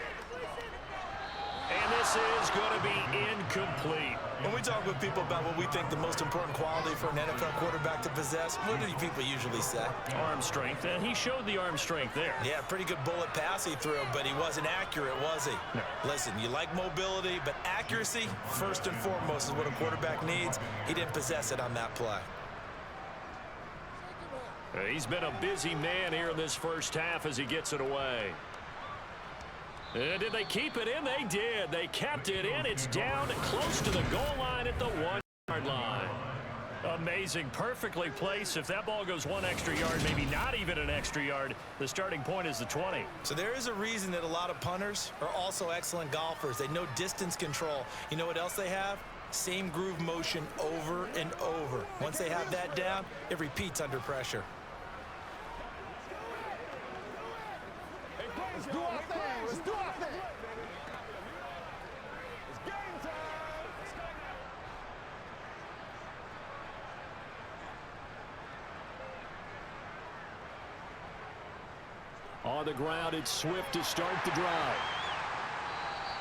And this is going to be incomplete. When we talk with people about what we think the most important quality for an NFL quarterback to possess, what do people usually say? Arm strength, and he showed the arm strength there. Yeah, pretty good bullet pass he threw, but he wasn't accurate, was he? No. Listen, you like mobility, but accuracy, first and foremost, is what a quarterback needs. He didn't possess it on that play. He's been a busy man here in this 1st half as he gets it away. And did they keep it in? They did. They kept it in. It's down close to the goal line at the 1-yard line. Amazing. Perfectly placed. If that ball goes 1 extra yard, maybe not even an extra yard, the starting point is the 20. So there is a reason that a lot of punters are also excellent golfers. They know distance control. You know what else they have? Same groove motion over and over. Once they have that down, it repeats under pressure. Let's do our thing. Let's do our thing. It's game time. On the ground, it's Swift to start the drive.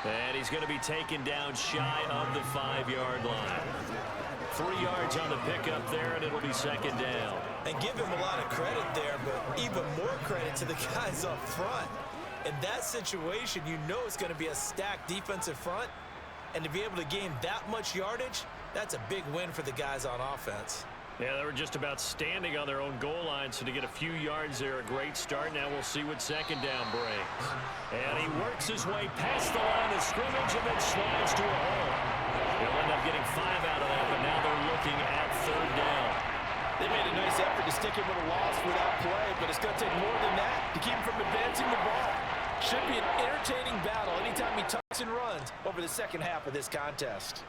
And he's going to be taken down shy of the 5-yard line. 3 yards on the pickup there, and it'll be second down. And give him a lot of credit there, but even more credit to the guys up front. In that situation, you know it's going to be a stacked defensive front. And to be able to gain that much yardage, that's a big win for the guys on offense. Yeah, they were just about standing on their own goal line, so to get a few yards there, a great start. Now we'll see what second down brings. And he works his way past the line of scrimmage and then slides to a hole. They'll end up getting 5 out of that, but now they're looking at third down. They made a nice effort to stick him with a loss for that play, but it's going to take more than that to keep him from advancing the ball. Should be an entertaining battle anytime he tucks and runs over the second half of this contest.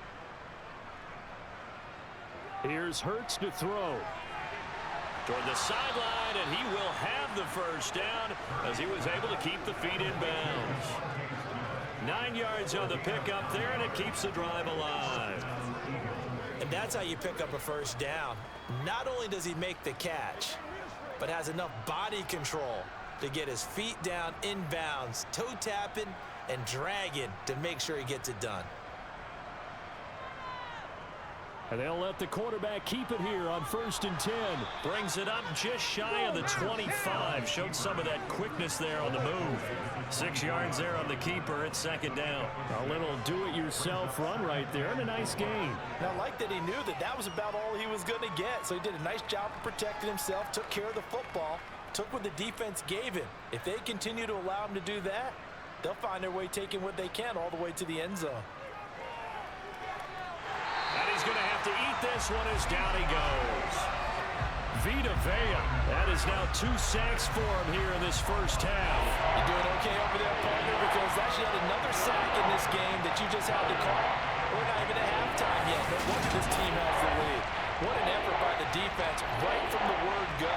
Here's Hurts to throw. Toward the sideline, and he will have the first down as he was able to keep the feet in bounds. 9 yards on the pickup there, and it keeps the drive alive. And that's how you pick up a first down. Not only does he make the catch, but has enough body control to get his feet down in bounds, toe tapping and dragging to make sure he gets it done. And they'll let the quarterback keep it here on 1st and 10. Brings it up just shy of the 25. Showed some of that quickness there on the move. 6 yards there on the keeper at second down. A little do-it-yourself run right there and a nice gain. Now, I like that he knew that that was about all he was going to get. So he did a nice job of protecting himself, took care of the football, took what the defense gave him. If they continue to allow him to do that, they'll find their way taking what they can all the way to the end zone. And he's going to have to eat this one as down he goes. Vita Vea. That is now 2 sacks for him here in this first half. You're doing okay over there, partner, because that's yet another sack in this game that you just had to call. We're not even at halftime yet. No wonder this team has the lead. What an effort by the defense right from the word go.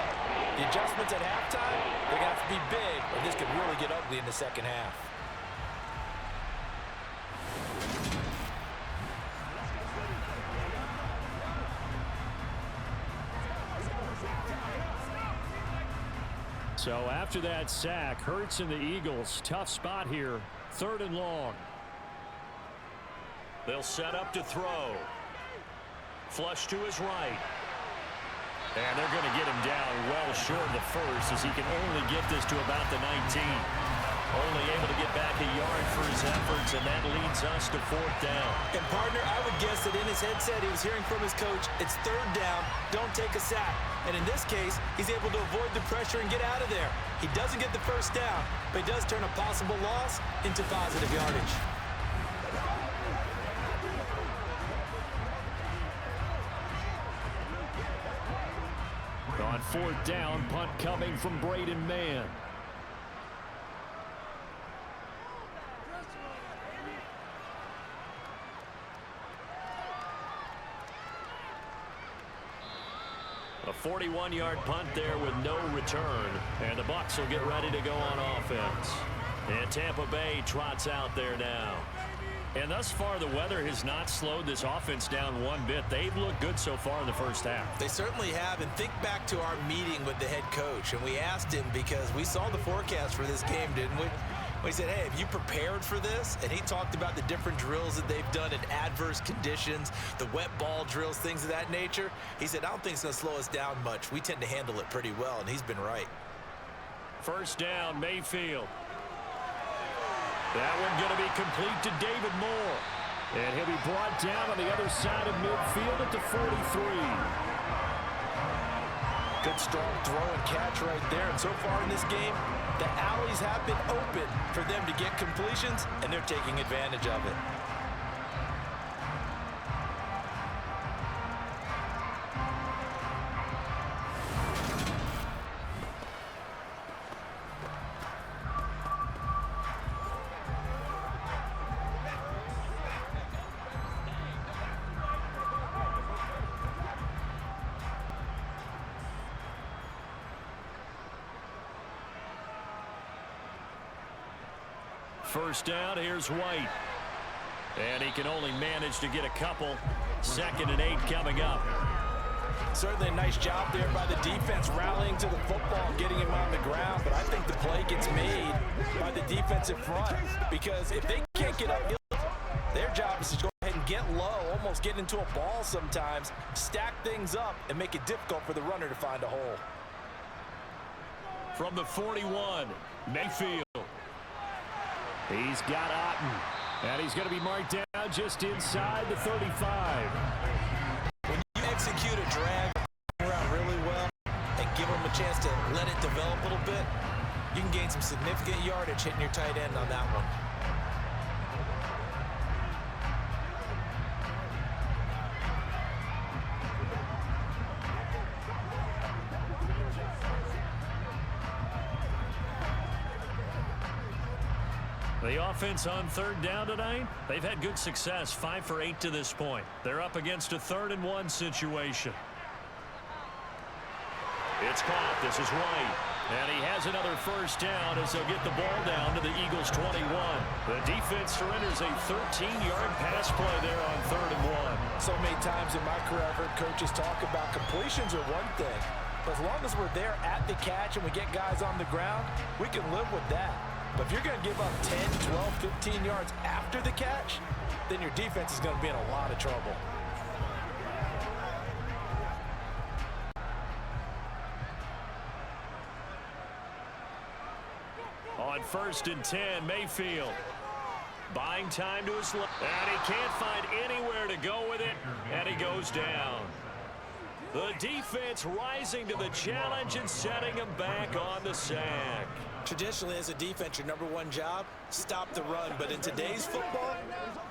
The adjustments at halftime, they're going to have to be big, or this could really get ugly in the second half. So after that sack, Hurts and the Eagles, tough spot here, 3rd and long. They'll set up to throw. Flush to his right. And they're going to get him down well short of the first as he can only get this to about the 19. Only able to get back a yard for his efforts, and that leads us to 4th down. And partner, I would guess that in his headset he was hearing from his coach, it's 3rd down, don't take a sack. And in this case, he's able to avoid the pressure and get out of there. He doesn't get the first down, but he does turn a possible loss into positive yardage. On 4th down, punt coming from Braden Mann. A 41-yard punt there with no return. And the Bucs will get ready to go on offense. And Tampa Bay trots out there now. And thus far, the weather has not slowed this offense down one bit. They've looked good so far in the first half. They certainly have. And think back to our meeting with the head coach. And we asked him because we saw the forecast for this game, didn't we? We said, hey, have you prepared for this? And he talked about the different drills that they've done in adverse conditions, the wet ball drills, things of that nature. He said, I don't think it's going to slow us down much. We tend to handle it pretty well, and he's been right. First down, Mayfield. That one going to be complete to David Moore. And he'll be brought down on the other side of midfield at the 43. Good strong throw and catch right there. And so far in this game, the alleys have been open for them to get completions, and they're taking advantage of it. First down, here's White. And he can only manage to get a couple. 2nd and 8 coming up. Certainly a nice job there by the defense rallying to the football and getting him on the ground. But I think the play gets made by the defensive front. Because if they can't get up, their job is to go ahead and get low, almost get into a ball sometimes, stack things up, and make it difficult for the runner to find a hole. From the 41, Mayfield. He's got Otten. And he's going to be marked down just inside the 35. When you execute a drag around really well and give them a chance to let it develop a little bit, you can gain some significant yardage hitting your tight end on that one. The offense on 3rd down tonight, they've had good success, 5 for 8 to this point. They're up against a 3rd and 1 situation. It's caught. This is White. And he has another first down as they'll get the ball down to the Eagles' 21. The defense surrenders a 13-yard pass play there on 3rd and 1. So many times in my career, I've heard coaches talk about completions are one thing. But as long as we're there at the catch and we get guys on the ground, we can live with that. But if you're going to give up 10, 12, 15 yards after the catch, then your defense is going to be in a lot of trouble. On 1st and 10, Mayfield. Buying time to his left. And he can't find anywhere to go with it. And he goes down. The defense rising to the challenge and setting him back on the sack. Traditionally, as a defense, your number one job, stop the run. But in today's football,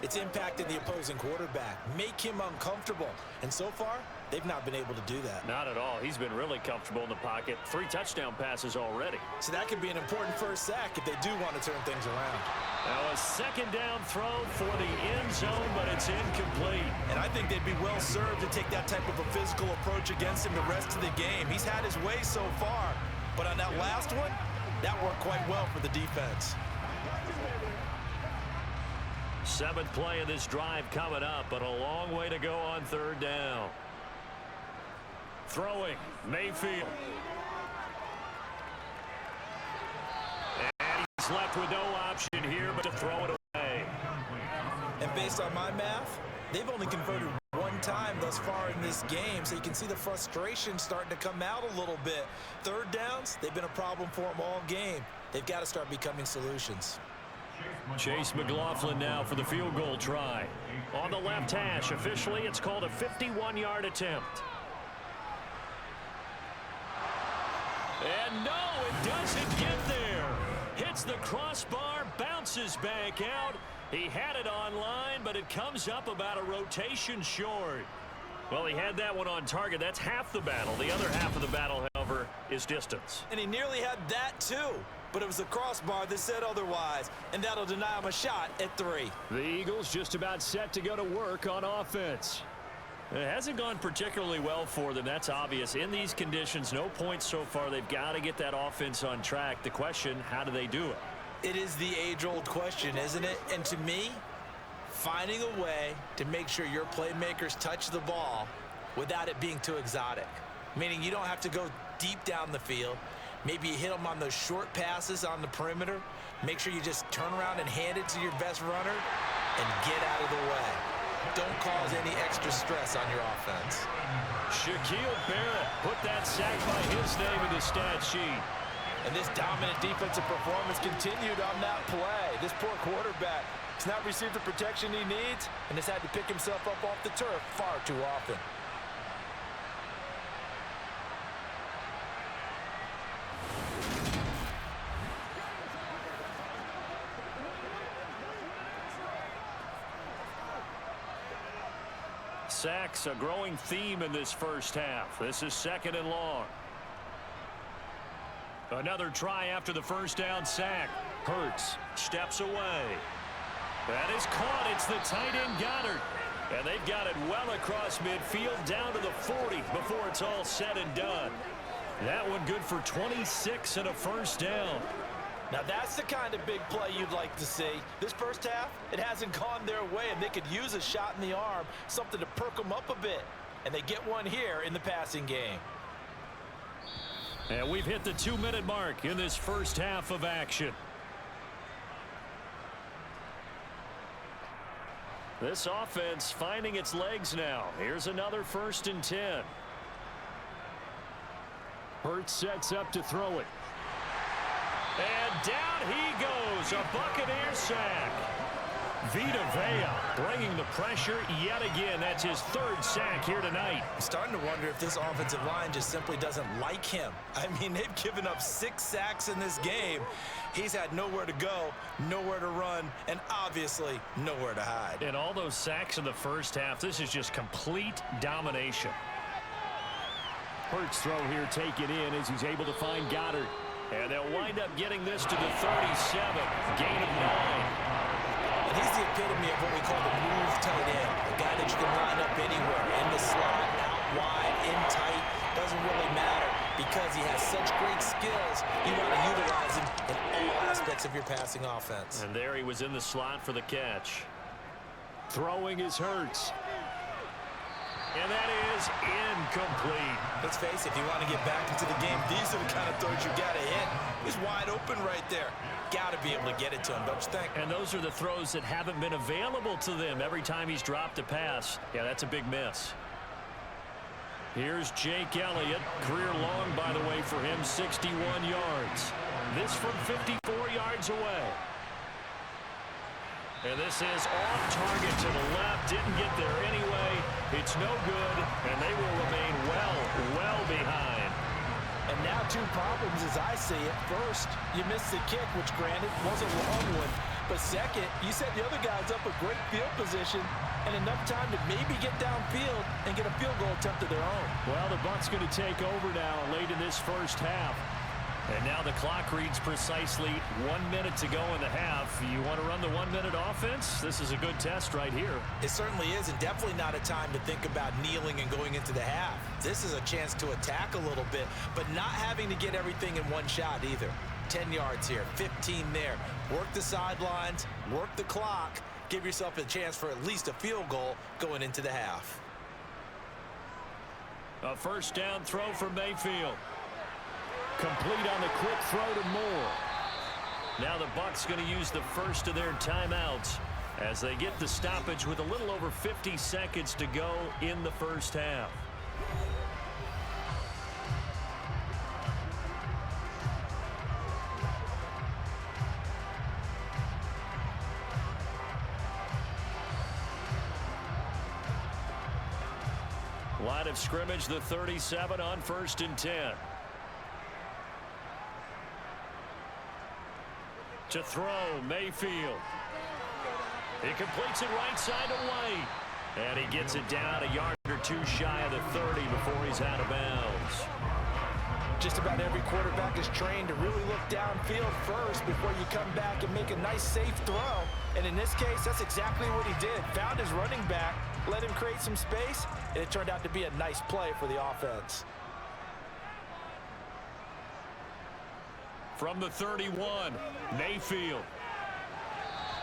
it's impacting the opposing quarterback. Make him uncomfortable. And so far, they've not been able to do that. Not at all. He's been really comfortable in the pocket. 3 touchdown passes already. So that could be an important first sack if they do want to turn things around. Now a 2nd down throw for the end zone, but it's incomplete. And I think they'd be well served to take that type of a physical approach against him the rest of the game. He's had his way so far. But on that last one, that worked quite well for the defense. 7th play of this drive coming up, but a long way to go on 3rd down. Throwing, Mayfield. And he's left with no option here but to throw it away. And based on my math, they've only converted one time thus far in this game, so you can see the frustration starting to come out a little bit. 3rd downs, they've been a problem for them all game. They've got to start becoming solutions. Chase McLaughlin now for the field goal try. On the left hash, officially it's called a 51-yard attempt. And no, it doesn't get there. Hits the crossbar, bounces back out. He had it online, but it comes up about a rotation short. Well, he had that one on target. That's half the battle. The other half of the battle, however, is distance. And he nearly had that too, but it was the crossbar that said otherwise, and that'll deny him a shot at 3. The Eagles just about set to go to work on offense. It hasn't gone particularly well for them. That's obvious. In these conditions, no points so far. They've got to get that offense on track. The question, how do they do it? It is the age-old question, isn't it? And to me, finding a way to make sure your playmakers touch the ball without it being too exotic. Meaning you don't have to go deep down the field. Maybe you hit them on those short passes on the perimeter. Make sure you just turn around and hand it to your best runner and get out of the way. Don't cause any extra stress on your offense. Shaquille Barrett put that sack by his name in the stat sheet. And this dominant defensive performance continued on that play. This poor quarterback has not received the protection he needs and has had to pick himself up off the turf far too often. Sacks, a growing theme in this first half. This is 2nd and long. Another try after the first down sack. Hurts steps away. That is caught. It's the tight end Goddard. And they've got it well across midfield down to the 40 before it's all said and done. That one good for 26 and a first down. Now that's the kind of big play you'd like to see. This first half, it hasn't gone their way, and they could use a shot in the arm, something to perk them up a bit. And they get one here in the passing game. And we've hit the 2-minute mark in this first half of action. This offense finding its legs now. Here's another 1st and 10. Hurts sets up to throw it. And down he goes. A Buccaneers sack. Vita Vea bringing the pressure yet again. That's his 3rd sack here tonight. I'm starting to wonder if this offensive line just simply doesn't like him. I mean, they've given up 6 sacks in this game. He's had nowhere to go, nowhere to run, and obviously nowhere to hide. And all those sacks in the first half, this is just complete domination. Hurts throw here taken in as he's able to find Goddard. And they'll wind up getting this to the 37. Gain of 9. And he's the epitome of what we call the move tight end. A guy that you can line up anywhere, in the slot, out wide, in tight. Doesn't really matter because he has such great skills. You want to utilize him in all aspects of your passing offense. And there he was in the slot for the catch. Throwing is Hurts. And that is incomplete. Let's face it, if you want to get back into the game, these are the kind of throws you got to hit. He's wide open right there. Got to be able to get it to him, don't you think? And those are the throws that haven't been available to them every time he's dropped a pass. Yeah, that's a big miss. Here's Jake Elliott. Career long, by the way, for him, 61 yards. This from 54 yards away. And this is off target to the left. Didn't get there anyway. It's no good, and they will remain well behind. And now 2 problems as I see it. First, you missed the kick, which granted was a long one. But second, you set the other guys up a great field position and enough time to maybe get downfield and get a field goal attempt of their own. Well, the Bucs going to take over now late in this first half. And now the clock reads precisely 1 minute to go in the half. You want to run the 1-minute offense? This is a good test right here. It certainly is, and definitely not a time to think about kneeling and going into the half. This is a chance to attack a little bit, but not having to get everything in one shot either. 10 yards here, 15 there. Work the sidelines, work the clock, give yourself a chance for at least a field goal going into the half. A 1st down throw for Mayfield. Complete on the quick throw to Moore. Now the Bucs going to use the first of their timeouts as they get the stoppage with a little over 50 seconds to go in the first half. Line of scrimmage, the 37 on 1st and 10. To throw, Mayfield. He completes it right side to White. And he gets it down a yard or 2 shy of the 30 before he's out of bounds. Just about every quarterback is trained to really look downfield first before you come back and make a nice, safe throw. And in this case, that's exactly what he did. Found his running back, let him create some space, and it turned out to be a nice play for the offense. From the 31, Mayfield.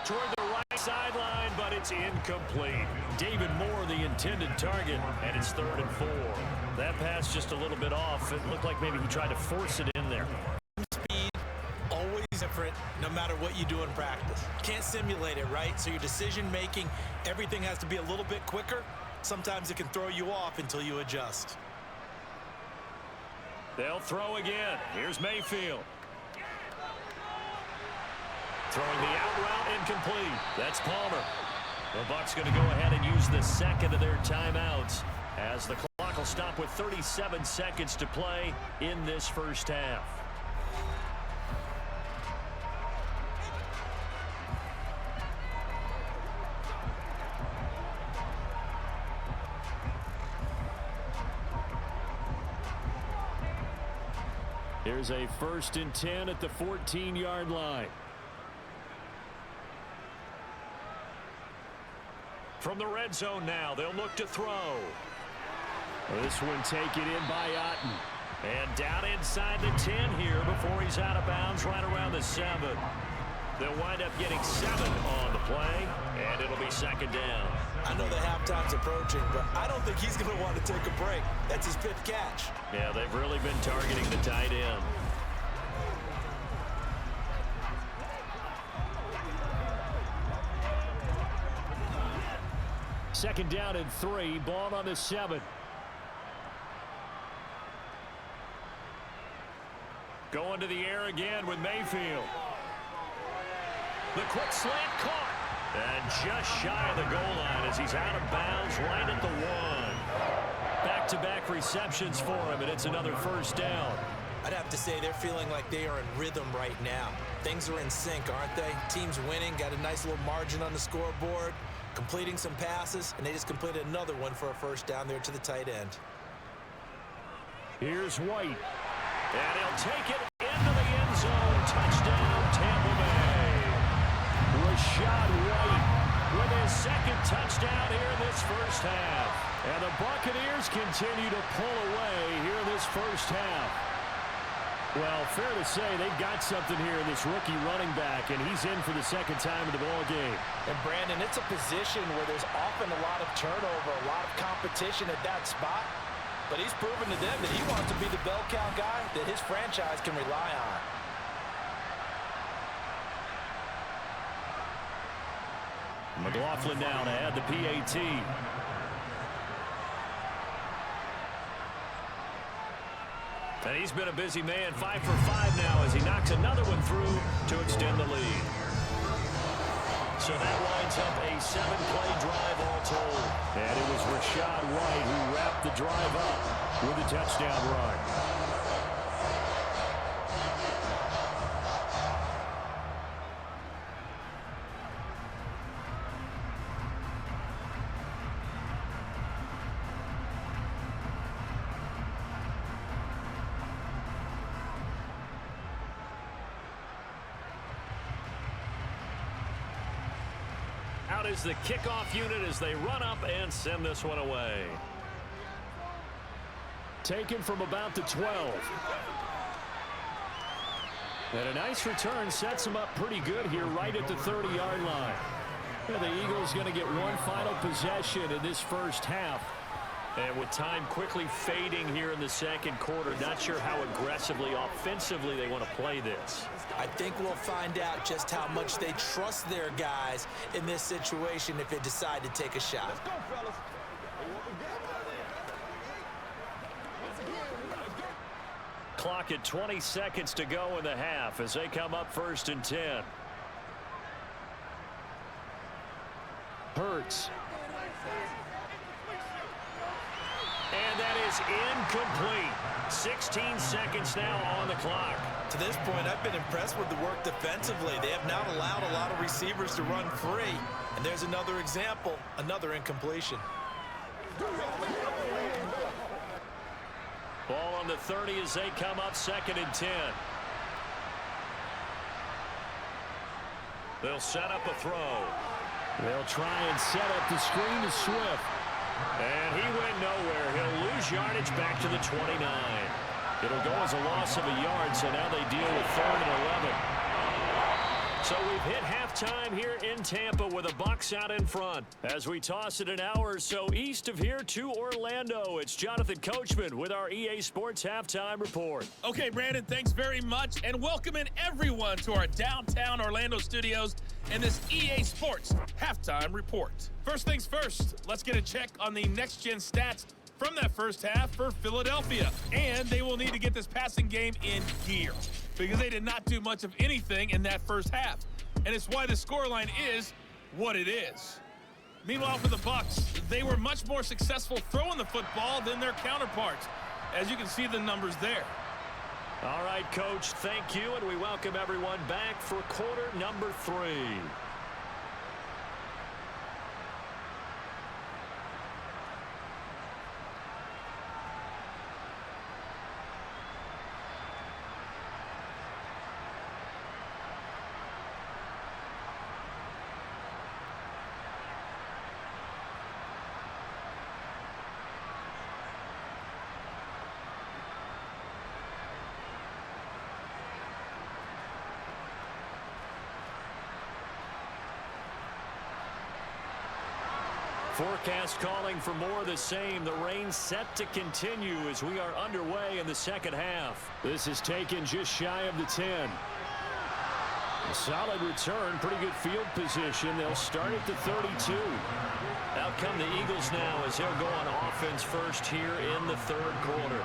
Toward the right sideline, but it's incomplete. David Moore, the intended target, and it's 3rd and 4. That pass just a little bit off. It looked like maybe he tried to force it in there. Speed, always different, no matter what you do in practice. Can't simulate it, right? So your decision-making, everything has to be a little bit quicker. Sometimes it can throw you off until you adjust. They'll throw again. Here's Mayfield. Throwing the out route, incomplete. That's Palmer. The Bucs going to go ahead and use the 2nd of their timeouts as the clock will stop with 37 seconds to play in this first half. Here's a 1st and 10 at the 14-yard line. From the red zone now, they'll look to throw. This one taken in by Otten. And down inside the 10 here before he's out of bounds right around the 7. They'll wind up getting 7 on the play, and it'll be second down. I know the halftime's approaching, but I don't think he's going to want to take a break. That's his 5th catch. Yeah, they've really been targeting the tight end. Second down and 3, ball on the 7. Going to the air again with Mayfield. The quick slant caught. And just shy of the goal line as he's out of bounds right at the 1. Back-to-back receptions for him, and it's another first down. I'd have to say they're feeling like they are in rhythm right now. Things are in sync, aren't they? Team's winning, got a nice little margin on the scoreboard, completing some passes, and they just completed another one for a first down there to the tight end. Here's White. And he'll take it into the end zone. Touchdown, Tampa Bay. Rashad White with his second touchdown here in this first half. And the Buccaneers continue to pull away here in this first half. Well, fair to say they've got something here in this rookie running back, and he's in for the second time in the ball game. And Brandon, it's a position where there's often a lot of turnover, a lot of competition at that spot. But he's proven to them that he wants to be the bell cow guy that his franchise can rely on. McLaughlin now to add the PAT. And he's been a busy man, 5 for 5 now as he knocks another one through to extend the lead. So that winds up a 7-play drive all told. And it was Rashad White who wrapped the drive up with a touchdown run. Out is the kickoff unit as they run up and send this one away. Taken from about the 12. And a nice return sets him up pretty good here right at the 30-yard line. Yeah, the Eagles going to get one final possession in this first half. And with time quickly fading here in the second quarter, not sure how aggressively, offensively they want to play this. I think we'll find out just how much they trust their guys in this situation if they decide to take a shot. Let's go, fellas. Clock at 20 seconds to go in the half as they come up 1st and 10. Hurts. And that is incomplete. 16 seconds now on the clock. To this point, I've been impressed with the work defensively. They have not allowed a lot of receivers to run free. And there's another example, another incompletion. Ball on the 30 as they come up 2nd and 10. They'll set up a throw. They'll try and set up the screen to Swift. And he went nowhere. He'll lose yardage back to the 29. It'll go as a loss of a yard, so now they deal with 3rd and 11. So we've hit halftime here in Tampa with the Bucs out in front. As we toss it an hour or so east of here to Orlando, it's Jonathan Coachman with our EA Sports Halftime Report. Okay, Brandon, thanks very much, and welcoming everyone to our downtown Orlando studios and this EA Sports Halftime Report. First things first, let's get a check on the next-gen stats from that first half for Philadelphia. And they will need to get this passing game in gear because they did not do much of anything in that first half. And it's why the scoreline is what it is. Meanwhile, for the Bucs, they were much more successful throwing the football than their counterparts. As you can see the numbers there. All right, Coach, thank you, and we welcome everyone back for quarter number 3. Forecast calling for more of the same. The rain set to continue as we are underway in the second half. This is taken just shy of the 10. A solid return, pretty good field position. They'll start at the 32. Out come the Eagles now as they'll go on offense first here in the third quarter.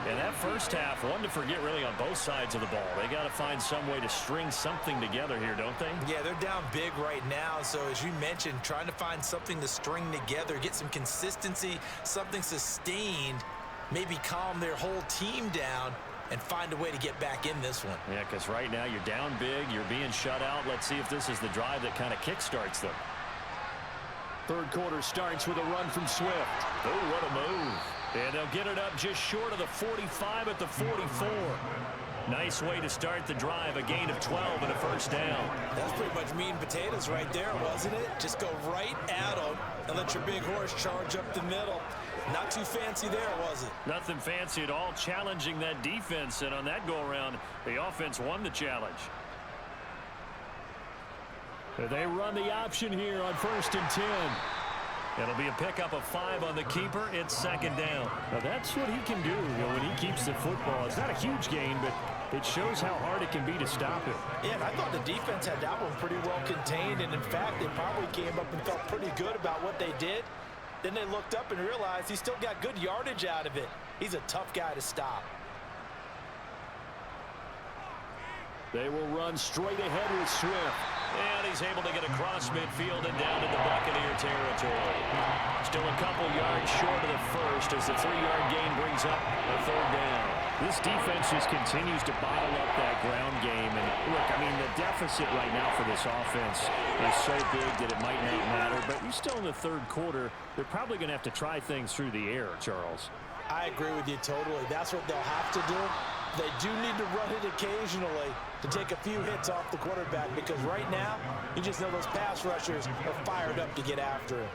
And that first half, one to forget really on both sides of the ball. They got to find some way to string something together here, don't they? Yeah, they're down big right now. So as you mentioned, trying to find something to string together, get some consistency, something sustained, maybe calm their whole team down and find a way to get back in this one. Yeah, because right now you're down big, you're being shut out. Let's see if this is the drive that kind of kickstarts them. Third quarter starts with a run from Swift. Oh, what a move. And they'll get it up just short of the 45 at the 44. Nice way to start the drive, a gain of 12 and a first down. That's pretty much meat and potatoes right there, wasn't it? Just go right at them and let your big horse charge up the middle. Not too fancy there, was it? Nothing fancy at all, challenging that defense. And on that go-around, the offense won the challenge. They run the option here on 1st and 10. It'll be a pickup of 5 on the keeper. It's second down. Now that's what he can do, when he keeps the football. It's not a huge gain, but it shows how hard it can be to stop him. Yeah, and I thought the defense had that one pretty well contained. And in fact, they probably came up and felt pretty good about what they did. Then they looked up and realized he still got good yardage out of it. He's a tough guy to stop. They will run straight ahead with Swift. And he's able to get across midfield and down into Buccaneer territory. Still a couple yards short of the first as the 3-yard gain brings up a third down. This defense just continues to bottle up that ground game. And look, I mean, the deficit right now for this offense is so big that it might not matter. But you're still in the third quarter. They're probably going to have to try things through the air, Charles. I agree with you totally. That's what they'll have to do. They do need to run it occasionally to take a few hits off the quarterback because right now, you just know those pass rushers are fired up to get after him.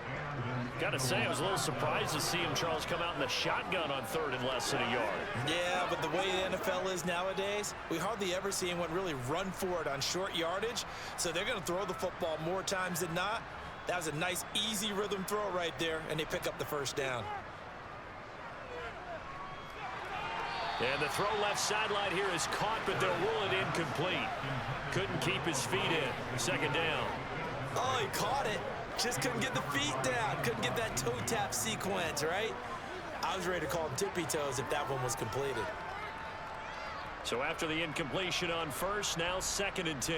Got to say, I was a little surprised to see him, Charles, come out in the shotgun on third and less than a yard. Yeah, but the way the NFL is nowadays, we hardly ever see anyone really run for it on short yardage. So they're going to throw the football more times than not. That was a nice, easy rhythm throw right there, and they pick up the first down. And the throw left sideline here is caught, but they'll rule it incomplete. Couldn't keep his feet in. Second down. Oh, he caught it. Just couldn't get the feet down. Couldn't get that toe tap sequence, right? I was ready to call him tippy toes if that one was completed. So after the incompletion on first, now 2nd and 10.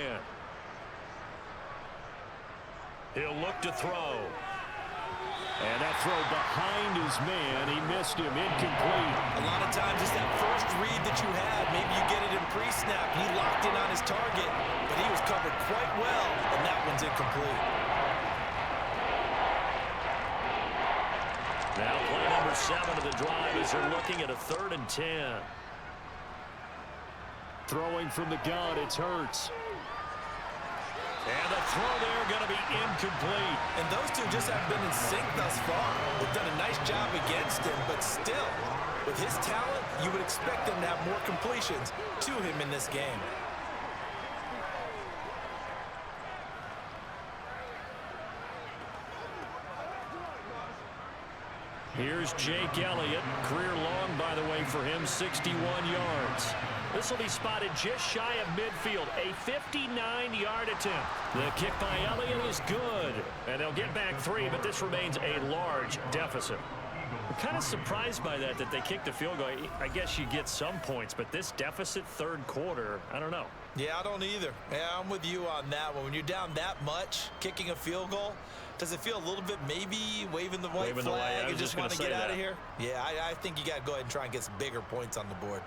He'll look to throw. And that throw behind his man, he missed him, incomplete. A lot of times it's that first read that you have. Maybe you get it in pre-snap. He locked in on his target, but he was covered quite well, and that one's incomplete. Now play number 7 of the drive as they're looking at a 3rd and 10. Throwing from the gun, it's Hurts. And the throw there going to be incomplete. And those two just haven't been in sync thus far. They've done a nice job against him, but still, with his talent, you would expect them to have more completions to him in this game. Here's Jake Elliott. Career long, by the way, for him, 61 yards. This will be spotted just shy of midfield, a 59-yard attempt. The kick by Elliott is good, and they'll get back 3, but this remains a large deficit. I'm kind of surprised by that they kicked the field goal. I guess you get some points, but this deficit third quarter, I don't know. Yeah, I don't either. Yeah, I'm with you on that one. When you're down that much, kicking a field goal, does it feel a little bit maybe waving the white flag and just want to get out of here? Yeah, I think you got to go ahead and try and get some bigger points on the board.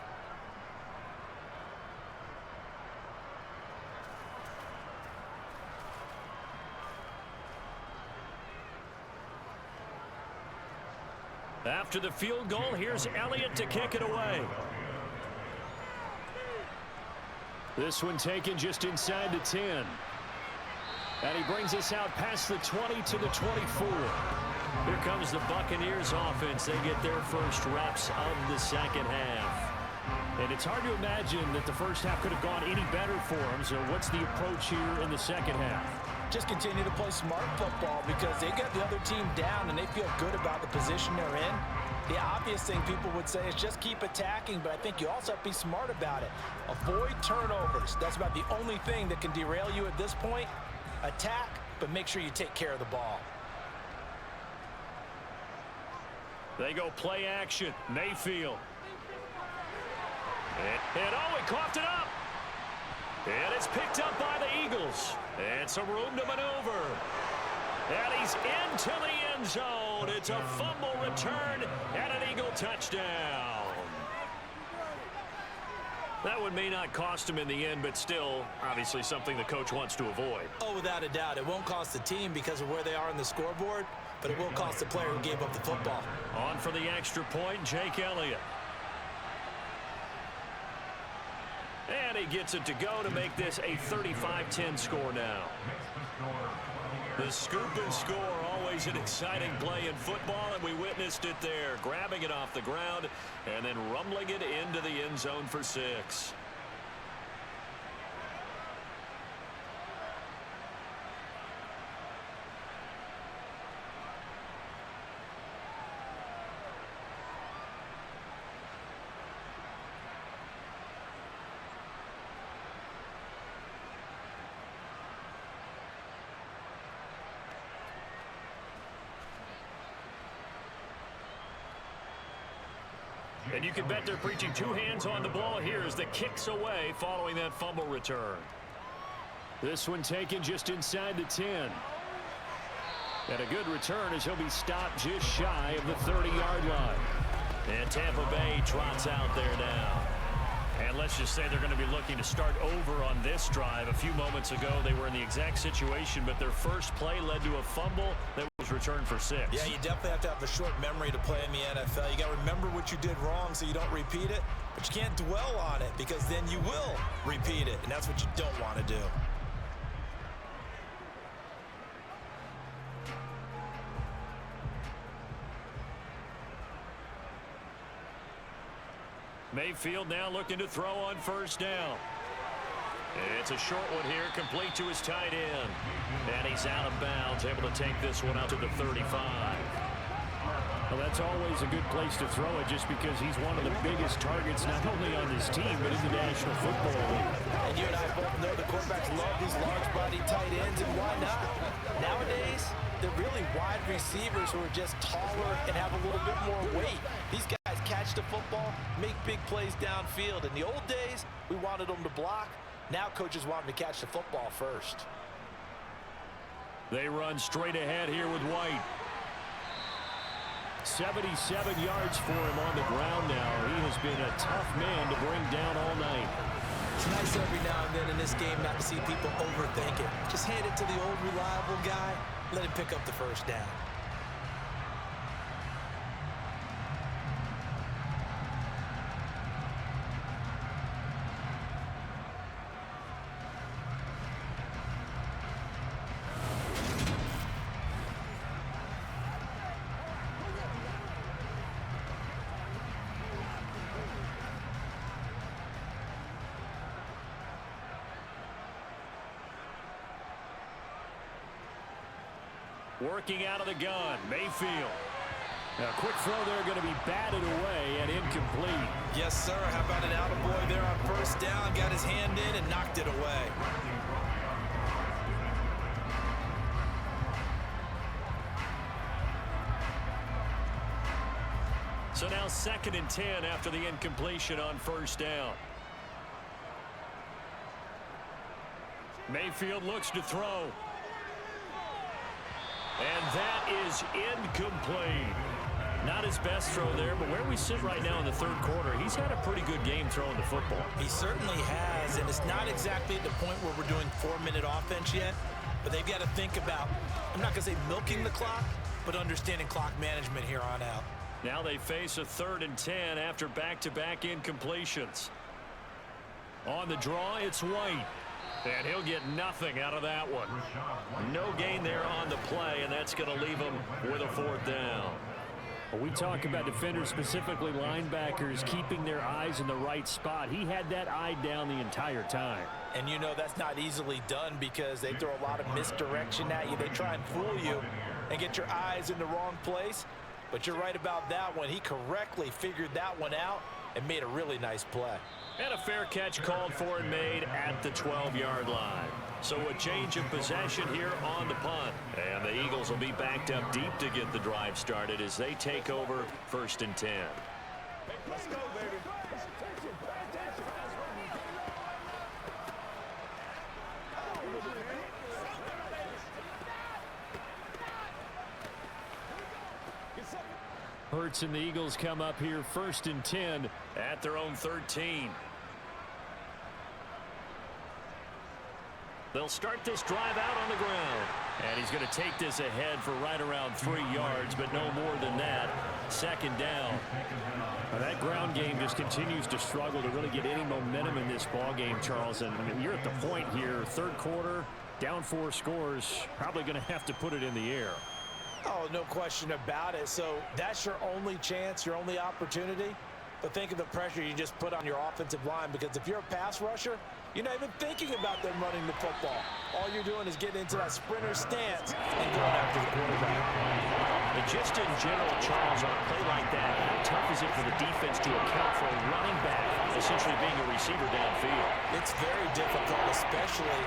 After the field goal, here's Elliott to kick it away. This one taken just inside the 10. And he brings us out past the 20 to the 24. Here comes the Buccaneers offense. They get their first reps of the second half. And it's hard to imagine that the first half could have gone any better for them. So what's the approach here in the second half? just continue to play smart football because they got the other team down and they feel good about the position they're in. The obvious thing people would say is just keep attacking, but I think you also have to be smart about it. Avoid turnovers. That's about the only thing that can derail you at this point. Attack, but make sure you take care of the ball. They go play action. Mayfield. And oh, he coughed it up. And it's picked up by the Eagles. And some room to maneuver. And he's into the end zone. It's a fumble return and an Eagle touchdown. That one may not cost him in the end, but still, obviously something the coach wants to avoid. Oh, without a doubt. It won't cost the team because of where they are on the scoreboard, but it will cost the player who gave up the football. On for the extra point, Jake Elliott. And he gets it to go to make this a 35-10 score now. The scoop and score, always an exciting play in football, and we witnessed it there, grabbing it off the ground and then rumbling it into the end zone for 6. And you can bet they're preaching 2 hands on the ball here as the kick's away following that fumble return. This one taken just inside the 10. And a good return as he'll be stopped just shy of the 30-yard line. And Tampa Bay trots out there now. And let's just say they're going to be looking to start over on this drive. A few moments ago, they were in the exact situation, but their first play led to a fumble that was returned for 6. Yeah, you definitely have to have a short memory to play in the NFL. You got to remember what you did wrong so you don't repeat it, but you can't dwell on it because then you will repeat it, and that's what you don't want to do. Mayfield now looking to throw on first down. It's a short one here, complete to his tight end. And he's out of bounds, able to take this one out to the 35. Well, that's always a good place to throw it just because he's one of the biggest targets not only on his team but in the National Football League. And you and I both know the quarterbacks love these large-body tight ends, and why not? Nowadays, they're really wide receivers who are just taller and have a little bit more weight. These guys catch the football, make big plays downfield. In the old days, we wanted them to block. Now coaches want them to catch the football first. They run straight ahead here with White. 77 yards for him on the ground now. He has been a tough man to bring down all night. It's nice every now and then in this game not to see people overthink it. Just hand it to the old reliable guy, let him pick up the first down. Working out of the gun, Mayfield. A quick throw there going to be batted away and incomplete. Yes, sir. How about an attaboy there on first down? Got his hand in and knocked it away. So now 2nd and 10 after the incompletion on first down. Mayfield looks to throw. And that is incomplete. Not his best throw there, but where we sit right now in the 3rd quarter, he's had a pretty good game throwing the football. He certainly has, and it's not exactly at the point where we're doing 4-minute offense yet, but they've got to think about, I'm not going to say milking the clock, but understanding clock management here on out. Now they face a 3rd and 10 after back-to-back incompletions. On the draw, it's White. And he'll get nothing out of that one. No gain there on the play, and that's going to leave him with a 4th down. Well, we talk about defenders, specifically linebackers, keeping their eyes in the right spot. He had that eye down the entire time. And you know that's not easily done because they throw a lot of misdirection at you. They try and fool you and get your eyes in the wrong place. But you're right about that one. He correctly figured that one out and made a really nice play. And a fair catch called for and made at the 12-yard line. So a change of possession here on the punt. And the Eagles will be backed up deep to get the drive started as they take over 1st and 10. Let's go, baby. Hurts and the Eagles come up here 1st and 10 at their own 13. They'll start this drive out on the ground. And he's going to take this ahead for right around 3 yards, but no more than that. 2nd down. Now that ground game just continues to struggle to really get any momentum in this ball game, Charles. And I mean, you're at the point here, 3rd quarter, down 4 scores, probably going to have to put it in the air. Oh, no question about it. So that's your only chance, your only opportunity. But think of the pressure you just put on your offensive line, because if you're a pass rusher, you're not even thinking about them running the football. All you're doing is getting into that sprinter stance and going after the quarterback. And just in general, Charles, on a play like that, how tough is it for the defense to account for a running back essentially being a receiver downfield? It's very difficult, especially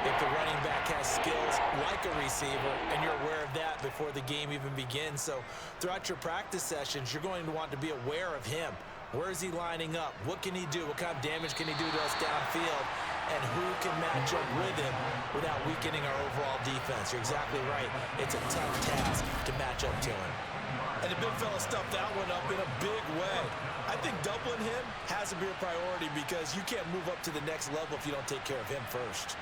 if the running back has skills like a receiver, and you're aware of that before the game even begins. So throughout your practice sessions, you're going to want to be aware of him. Where is he lining up? What can he do? What kind of damage can he do to us downfield? And who can match up with him without weakening our overall defense? You're exactly right. It's a tough task to match up to him. And the big fella stuffed that one up in a big way. I think doubling him has to be a priority, because you can't move up to the next level if you don't take care of him first.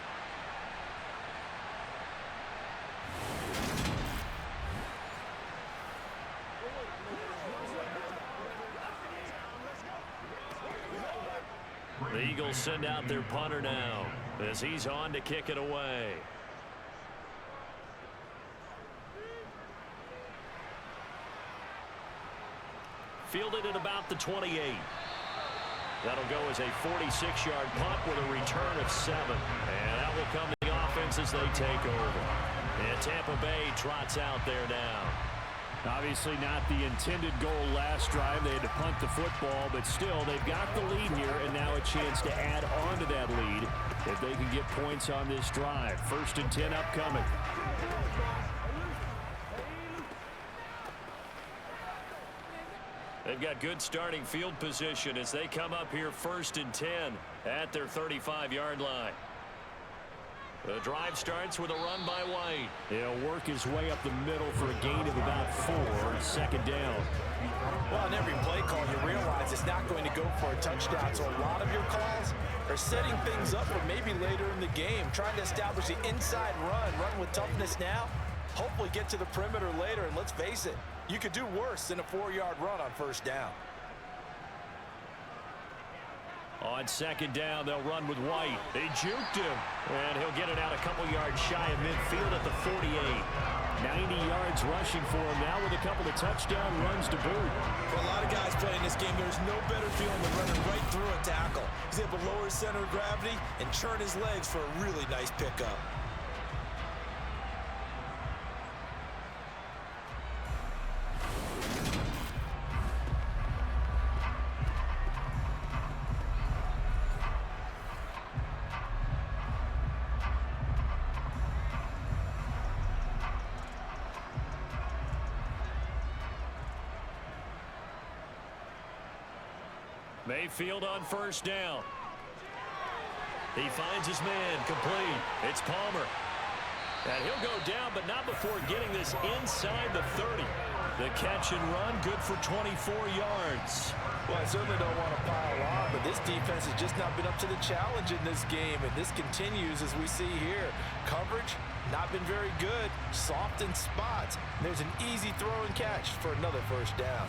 The Eagles send out their punter now as he's on to kick it away. Fielded at about the 28. That'll go as a 46-yard punt with a return of 7. And that will come to the offense as they take over. And Tampa Bay trots out there now. Obviously not the intended goal last drive. They had to punt the football, but still they've got the lead here, and now a chance to add on to that lead if they can get points on this drive. 1st and 10 upcoming. They've got good starting field position as they come up here 1st and 10 at their 35-yard line. The drive starts with a run by White. He'll work his way up the middle for a gain of about 4. 2nd down. Well, in every play call, you realize it's not going to go for a touchdown. So a lot of your calls are setting things up for maybe later in the game, trying to establish the inside run with toughness now, hopefully get to the perimeter later. And let's face it, you could do worse than a 4-yard run on 1st down. On 2nd down, they'll run with White. They juked him, and he'll get it out a couple yards shy of midfield at the 48. 90 yards rushing for him now with a couple of touchdown runs to boot. For a lot of guys playing this game, there's no better feeling than running right through a tackle. He's able to lower his center of gravity and churn his legs for a really nice pickup. Mayfield on 1st down. He finds his man complete. It's Palmer. And he'll go down, but not before getting this inside the 30. The catch and run, good for 24 yards. Well, I certainly don't want to pile on, but this defense has just not been up to the challenge in this game, and this continues as we see here. Coverage, not been very good. Soft in spots. There's an easy throw and catch for another 1st down.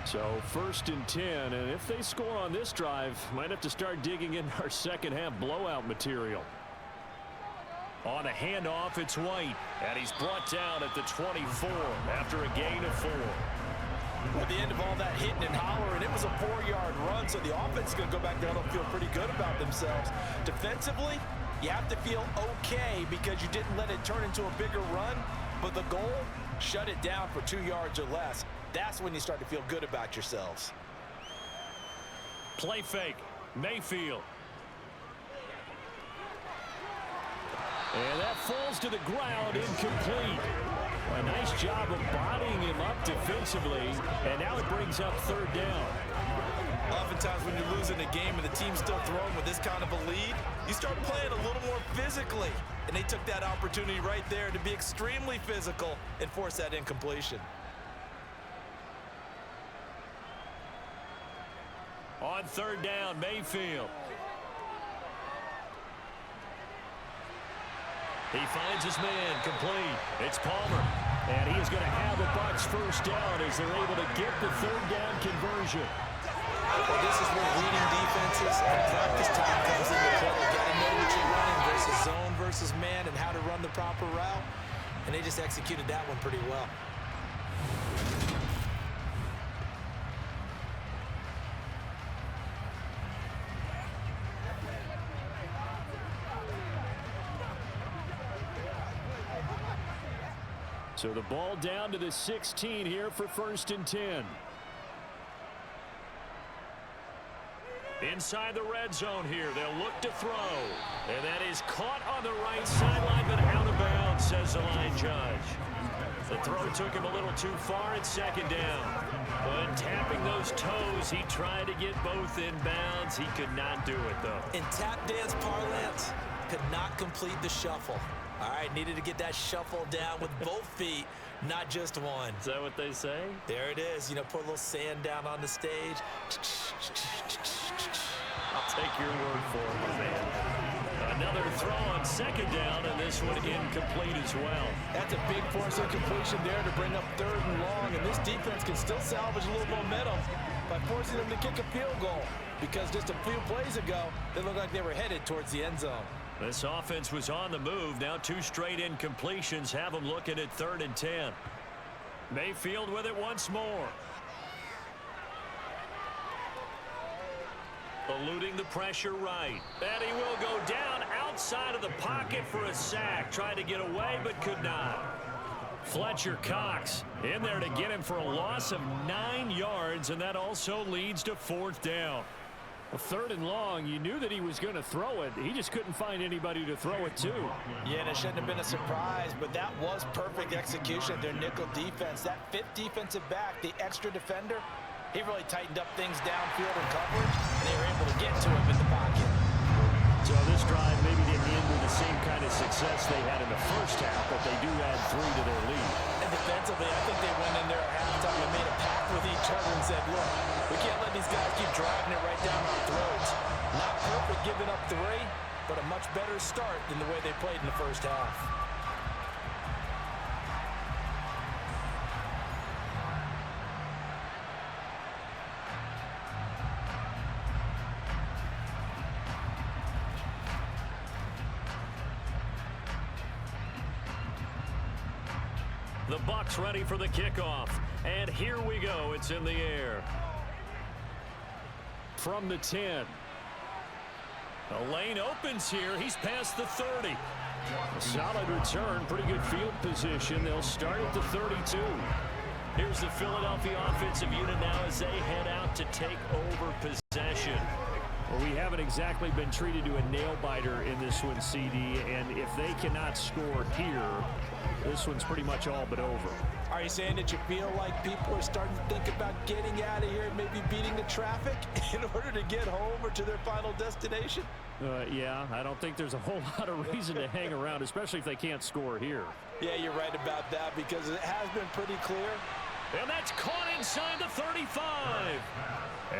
So 1st and 10, and if they score on this drive, might have to start digging in our second half blowout material. On the handoff, it's White. And he's brought down at the 24 after a gain of 4. At the end of all that hitting and hollering, it was a 4-yard run, so the offense is going to go back there and feel pretty good about themselves. Defensively, you have to feel okay because you didn't let it turn into a bigger run, but the goal, shut it down for 2 yards or less. That's when you start to feel good about yourselves. Play fake, Mayfield. And that falls to the ground, incomplete. A nice job of bodying him up defensively, and now it brings up 3rd down. Oftentimes when you're losing a game and the team's still throwing with this kind of a lead, you start playing a little more physically. And they took that opportunity right there to be extremely physical and force that incompletion. On 3rd down, Mayfield. He finds his man, complete. It's Palmer. And he is going to have a Bucs 1st down as they're able to get the 3rd down conversion. Well, this is where reading defenses and practice time comes into play. You got to know what you're running versus zone versus man and how to run the proper route. And they just executed that one pretty well. So the ball down to the 16 here for 1st and 10. Inside the red zone here, they'll look to throw. And that is caught on the right sideline, but out of bounds, says the line judge. The throw took him a little too far at 2nd down. But tapping those toes, he tried to get both in bounds. He could not do it, though. In tap dance parlance, could not complete the shuffle. All right, needed to get that shuffle down with both feet, not just one. Is that what they say? There it is. You know, put a little sand down on the stage. I'll take your word for it, man. Another throw on 2nd down, and this one incomplete as well. That's a big force incompletion there to bring up 3rd and long, and this defense can still salvage a little momentum by forcing them to kick a field goal because just a few plays ago, they looked like they were headed towards the end zone. This offense was on the move. Now 2 straight incompletions have them looking at 3rd and 10. Mayfield with it once more. Eluding the pressure right. And he will go down outside of the pocket for a sack. Tried to get away, but could not. Fletcher Cox in there to get him for a loss of 9 yards, and that also leads to 4th down. Well, 3rd and long, you knew that he was going to throw it. He just couldn't find anybody to throw it to. Yeah, and it shouldn't have been a surprise, but that was perfect execution of their nickel defense. That 5th defensive back, the extra defender, he really tightened up things downfield in coverage, and they were able to get to him in the pocket. So this drive maybe didn't end with the same kind of success they had in the 1st half, but they do add 3 to their lead. And defensively, I think they went in there at halftime and made a pact with each other and said, look, we can't let these guys keep driving it right down our throats. Not perfect giving up 3, but a much better start than the way they played in the 1st half. The Bucs ready for the kickoff. And here we go. It's in the air. From the 10. The lane opens here. He's past the 30. A solid return. Pretty good field position. They'll start at the 32. Here's the Philadelphia offensive unit now as they head out to take over possession. Well, we haven't exactly been treated to a nail-biter in this one, CD, and if they cannot score here, this one's pretty much all but over. Are you saying that you feel like people are starting to think about getting out of here and maybe beating the traffic in order to get home or to their final destination? Yeah, I don't think there's a whole lot of reason to hang around, especially if they can't score here. Yeah, you're right about that because it has been pretty clear. And that's caught inside the 35.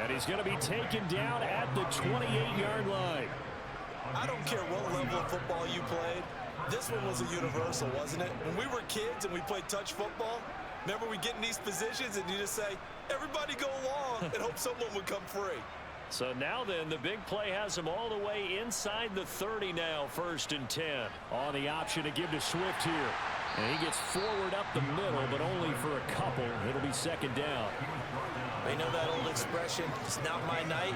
And he's going to be taken down at the 28-yard line. I don't care what level of football you played. This one was a universal, wasn't it? When we were kids and we played touch football, remember we get in these positions and you just say, everybody go along and hope someone would come free. So now then, the big play has him all the way inside the 30 now, 1st and 10. On the option to give to Swift here. And he gets forward up the middle, but only for a couple. It'll be 2nd down. They know that old expression, it's not my night.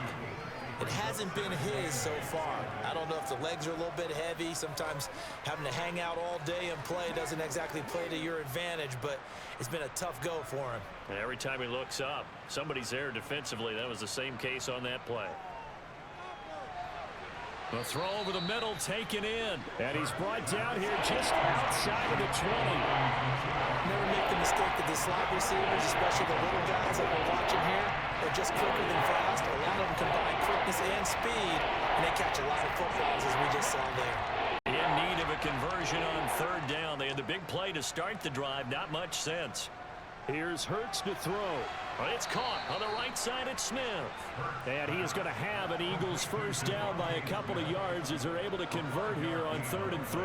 It hasn't been his so far. I don't know if the legs are a little bit heavy. Sometimes having to hang out all day and play doesn't exactly play to your advantage, but it's been a tough go for him. And every time he looks up, somebody's there defensively. That was the same case on that play. The throw over the middle taken in. And he's brought down here just outside of the 20. Never make the mistake that the slot receivers, especially the little guys that we're watching here, are just quicker than fast. A lot of them combine quickness and speed, and they catch a lot of footballs, as we just saw there. In need of a conversion on 3rd down. They had the big play to start the drive. Not much sense. Here's Hurts to throw. It's caught on the right side at Smith. And he is going to have an Eagles 1st down by a couple of yards as they're able to convert here on 3rd and 3.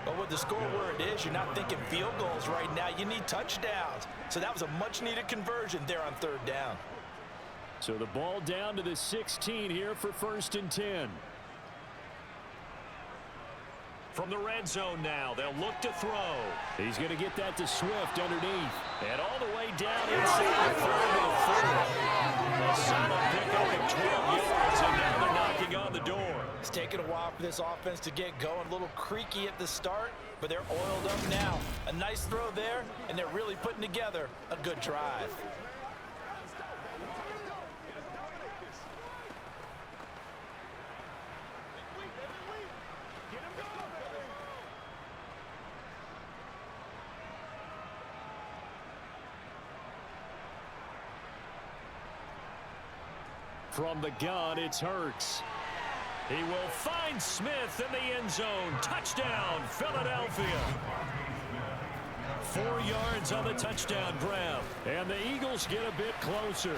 But with the score where it is, you're not thinking field goals right now. You need touchdowns. So that was a much-needed conversion there on 3rd down. So the ball down to the 16 here for 1st and 10. From the red zone now, they'll look to throw. He's going to get that to Swift underneath. And all the way down inside the 30. A solid pickup of 12 yards, and now they're knocking on the door. It's taken a while for this offense to get going. A little creaky at the start, but they're oiled up now. A nice throw there, and they're really putting together a good drive. From the gun, it's Hurts. He will find Smith in the end zone. Touchdown, Philadelphia. 4 yards on the touchdown grab. And the Eagles get a bit closer.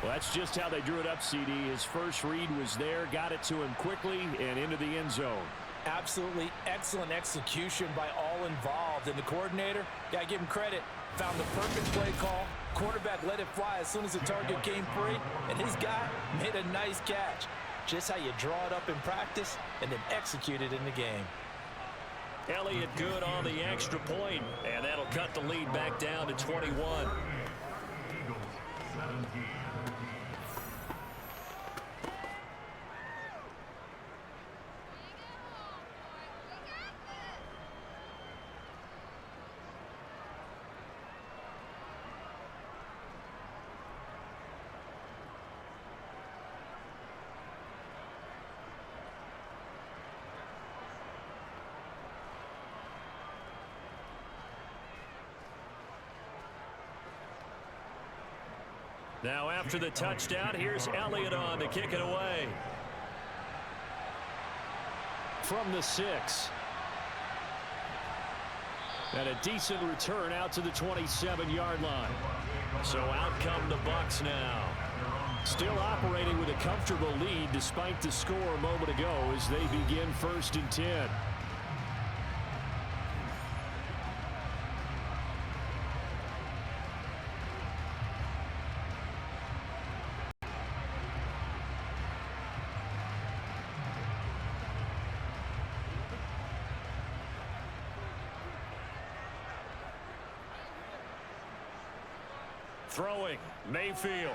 Well, that's just how they drew it up, CD. His first read was there, got it to him quickly, and into the end zone. Absolutely excellent execution by all involved. And the coordinator, gotta give him credit, found the perfect play call. Quarterback let it fly as soon as the target came free, and his guy made a nice catch. Just how you draw it up in practice and then execute it in the game. Elliott good on the extra point, and that'll cut the lead back down to 21. Now after the touchdown, here's Elliott on to kick it away. From the 6. And a decent return out to the 27-yard line. So out come the Bucs now. Still operating with a comfortable lead despite the score a moment ago as they begin 1st and 10. Throwing, Mayfield.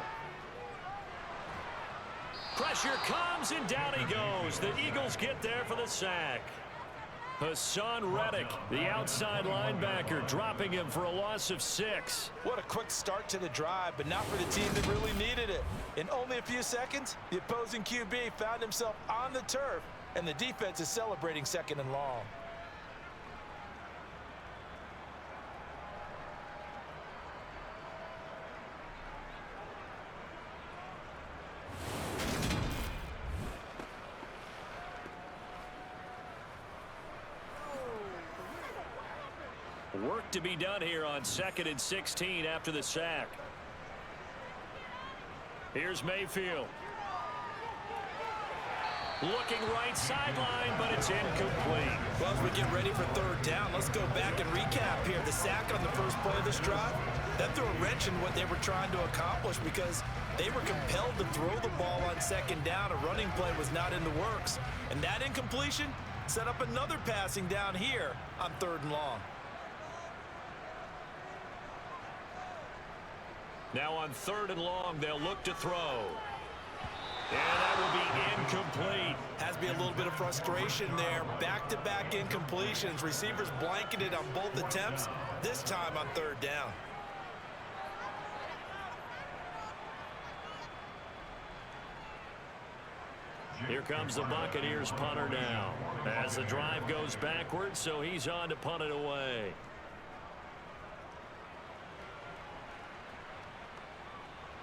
Pressure comes, and down he goes. The Eagles get there for the sack. Hassan Reddick, the outside linebacker, dropping him for a loss of 6. What a quick start to the drive, but not for the team that really needed it. In only a few seconds, the opposing QB found himself on the turf, and the defense is celebrating 2nd and long. Work to be done here on 2nd and 16 after the sack. Here's Mayfield. Looking right sideline, but it's incomplete. Well, as we get ready for 3rd down, let's go back and recap here. The sack on the first play of this drive, That threw a wrench in what they were trying to accomplish because they were compelled to throw the ball on second down. A running play was not in the works. And that incompletion set up another passing down here on 3rd and long. Now on 3rd and long, they'll look to throw. And that will be incomplete. Has to be a little bit of frustration there. Back-to-back incompletions. Receivers blanketed on both attempts, this time on 3rd down. Here comes the Buccaneers punter now. As the drive goes backwards, so he's on to punt it away.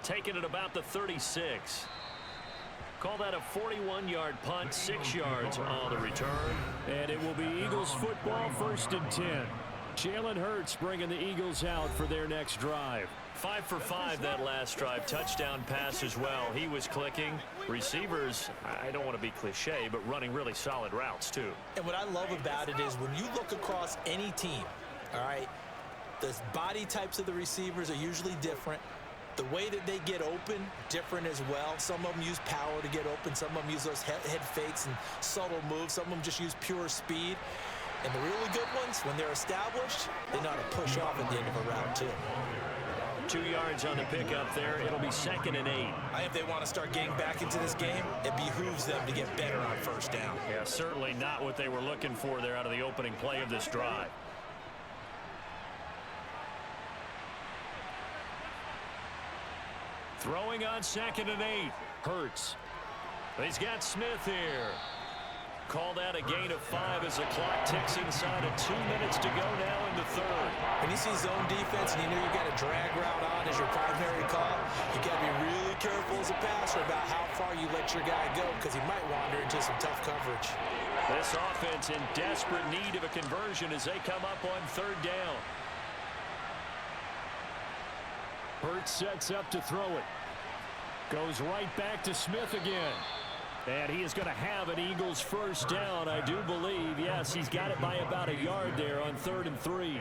Taking it about the 36. Call that a 41-yard punt, 6 yards on the return. And it will be Eagles football, 1st and 10. Jalen Hurts bringing the Eagles out for their next drive. 5 for 5 that last drive. Touchdown pass as well. He was clicking. Receivers, I don't want to be cliche, but running really solid routes too. And what I love about it is when you look across any team, all right, the body types of the receivers are usually different. The way that they get open, different as well. Some of them use power to get open. Some of them use those head fakes and subtle moves. Some of them just use pure speed. And the really good ones, when they're established, they know how to push off at the end of a route too. 2 yards on the pickup there. It'll be 2nd and 8. If they want to start getting back into this game, it behooves them to get better on 1st down. Yeah, certainly not what they were looking for there out of the opening play of this drive. Throwing on 2nd and 8. Hurts. He's got Smith here. Call that a gain of 5 as the clock ticks inside of 2 minutes to go now in the 3rd. When you see zone defense and you know you got a drag route on as your primary call, you got to be really careful as a passer about how far you let your guy go because he might wander into some tough coverage. This offense in desperate need of a conversion as they come up on 3rd down. Hurts sets up to throw it. Goes right back to Smith again. And he is going to have an Eagles 1st down, I do believe. Yes, he's got it by about a yard there on 3rd and 3.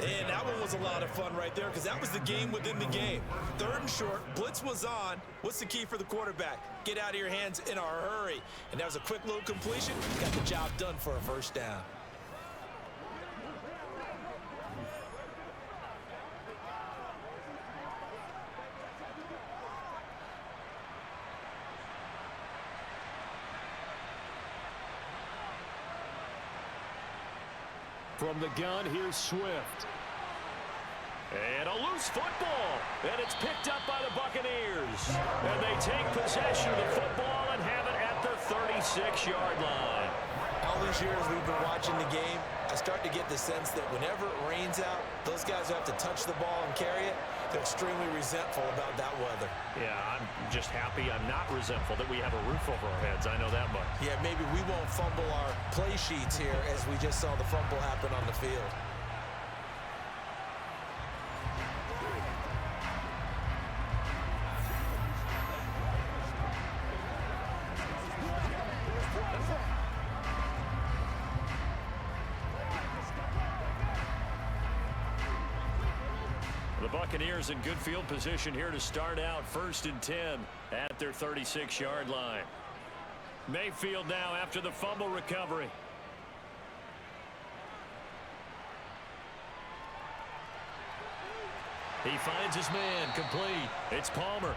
And that one was a lot of fun right there because that was the game within the game. 3rd and short, blitz was on. What's the key for the quarterback? Get out of your hands in a hurry. And that was a quick little completion. Got the job done for a 1st down. From the gun, here's Swift. And a loose football. And it's picked up by the Buccaneers. And they take possession of the football and have it at the 36-yard line. All these years we've been watching the game, I start to get the sense that whenever it rains out, those guys who have to touch the ball and carry it, they're extremely resentful about that weather. Yeah, I'm just happy I'm not resentful that we have a roof over our heads. I know that much. Yeah, maybe we won't fumble our play sheets here as we just saw the fumble happen on the field. The Buccaneers in good field position here to start out 1st and 10 at their 36-yard line. Mayfield now after the fumble recovery. He finds his man complete. It's Palmer.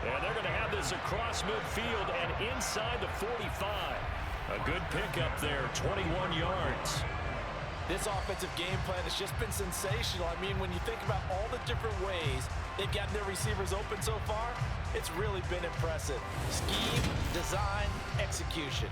And they're going to have this across midfield and inside the 45. A good pickup there, 21 yards. This offensive game plan has just been sensational. I mean, when you think about all the different ways they've gotten their receivers open so far, it's really been impressive. Scheme, design, execution.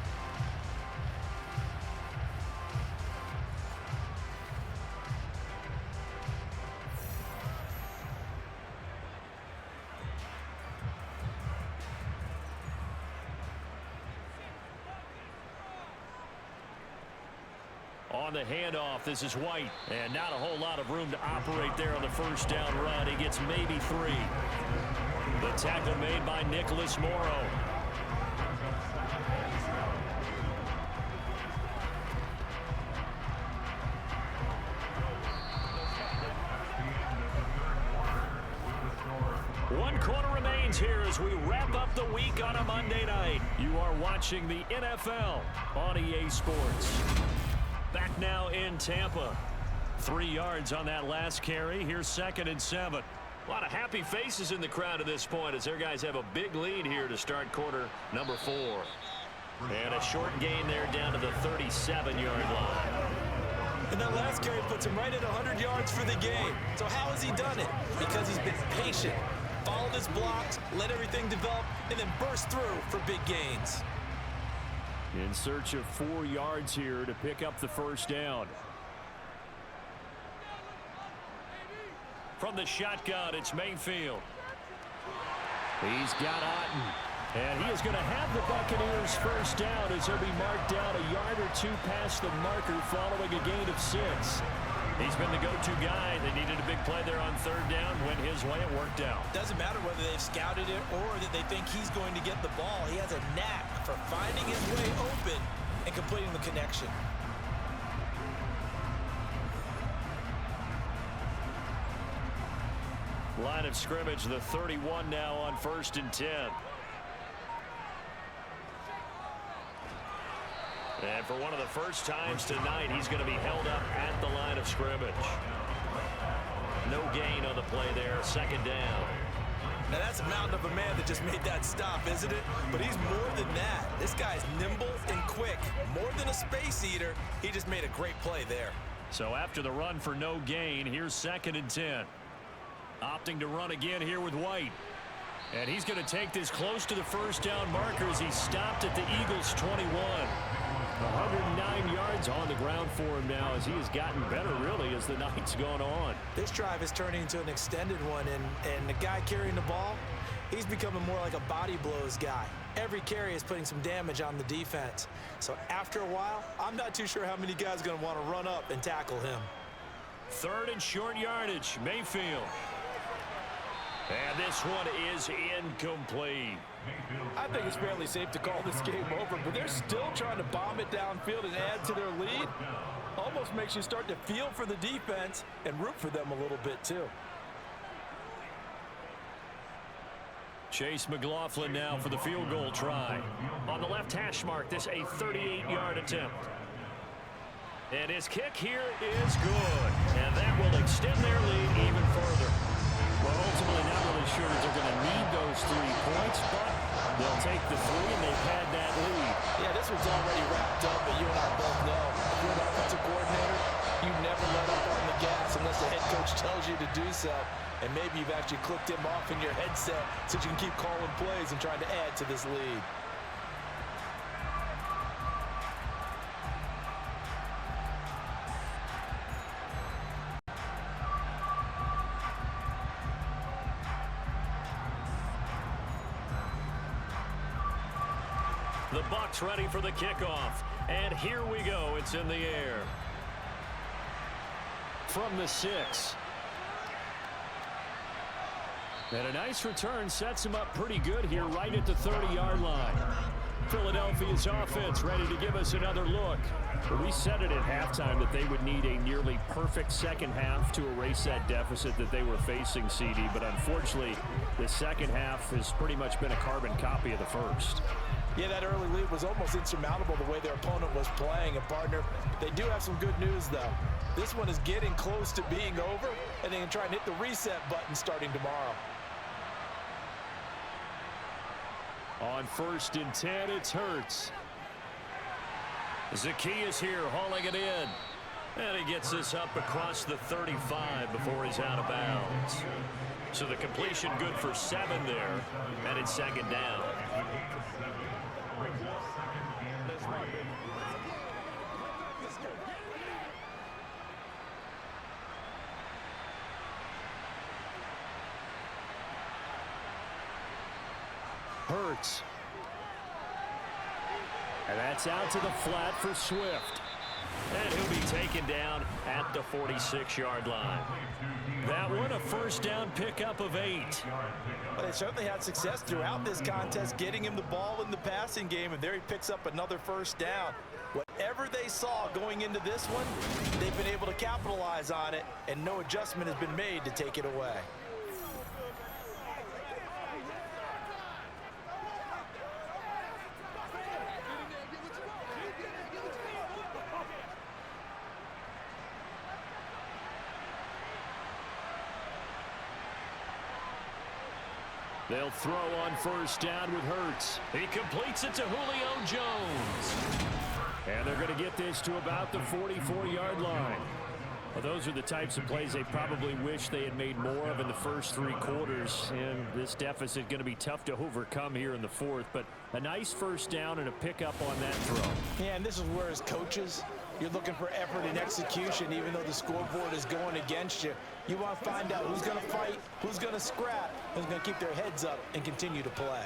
On the handoff, this is White. And not a whole lot of room to operate there on the 1st down run. He gets maybe 3. The tackle made by Nicholas Morrow. One quarter remains here as we wrap up the week on a Monday night. You are watching the NFL on EA Sports. Back now in Tampa. 3 yards on that last carry. Here's 2nd and 7. A lot of happy faces in the crowd at this point as their guys have a big lead here to start quarter number 4. And a short gain there down to the 37-yard line. And that last carry puts him right at 100 yards for the game. So how has he done it? Because he's been patient, followed his blocks, let everything develop, and then burst through for big gains. In search of 4 yards here to pick up the first down. From the shotgun, it's Mayfield. He's got Otten. And he is going to have the Buccaneers first down as he'll be marked down a yard or 2 past the marker following a gain of 6. He's been the go-to guy. They needed a big play there on 3rd down. Went his way. It worked out. Doesn't matter whether they've scouted it or that they think he's going to get the ball. He has a knack for finding his way open and completing the connection. Line of scrimmage, the 31 now on 1st and 10. And for one of the first times tonight, he's going to be held up at the line of scrimmage. No gain on the play there, 2nd down. Now that's a mountain of a man that just made that stop, isn't it? But he's more than that. This guy's nimble and quick. More than a space eater, he just made a great play there. So after the run for no gain, here's 2nd and 10. Opting to run again here with White. And he's going to take this close to the first down marker as he stopped at the Eagles' 21. 109 yards on the ground for him now as he has gotten better, really, as the night's gone on. This drive is turning into an extended one, and the guy carrying the ball, he's becoming more like a body blows guy. Every carry is putting some damage on the defense. So after a while, I'm not too sure how many guys are going to want to run up and tackle him. 3rd and short yardage, Mayfield. And this one is incomplete. I think it's fairly safe to call this game over, but they're still trying to bomb it downfield and add to their lead. Almost makes you start to feel for the defense and root for them a little bit too. Chase McLaughlin now for the field goal try. On the left hash mark, this a 38-yard attempt. And his kick here is good. And that will extend their lead even further. Well, ultimately not really sure that they're going to need those 3 points, but they'll take the 3, and they've had that lead. Yeah, this one's already wrapped up, but you and I both know if you're an offensive coordinator, you never let up on the gas unless the head coach tells you to do so. And maybe you've actually clicked him off in your headset so you can keep calling plays and trying to add to this lead. The Bucs ready for the kickoff. And here we go. It's in the air. From the 6. And a nice return sets him up pretty good here right at the 30-yard line. Philadelphia's offense ready to give us another look. We said it at halftime that they would need a nearly perfect second half to erase that deficit that they were facing, CD. But unfortunately, the second half has pretty much been a carbon copy of the first. Yeah, that early lead was almost insurmountable the way their opponent was playing. And, partner, they do have some good news, though. This one is getting close to being over, and they can try and hit the reset button starting tomorrow. On 1st and 10, it's Hurts. Zacchaeus here hauling it in. And he gets this up across the 35 before he's out of bounds. So the completion good for 7 there, and it's 2nd down. Hurts. And that's out to the flat for Swift. And he'll be taken down at the 46-yard line. That one a first down pickup of 8. Well, they certainly had success throughout this contest, getting him the ball in the passing game, and there he picks up another first down. Whatever they saw going into this one, they've been able to capitalize on it, and no adjustment has been made to take it away. They'll throw on first down with Hurts. He completes it to Julio Jones. And they're going to get this to about the 44-yard line. Well, those are the types of plays they probably wish they had made more of in the first 3 quarters. And this deficit going to be tough to overcome here in the 4th. But a nice first down and a pickup on that throw. Yeah, and this is where as coaches, you're looking for effort and execution, even though the scoreboard is going against you. You want to find out who's going to fight, who's going to scrap, who's going to keep their heads up and continue to play.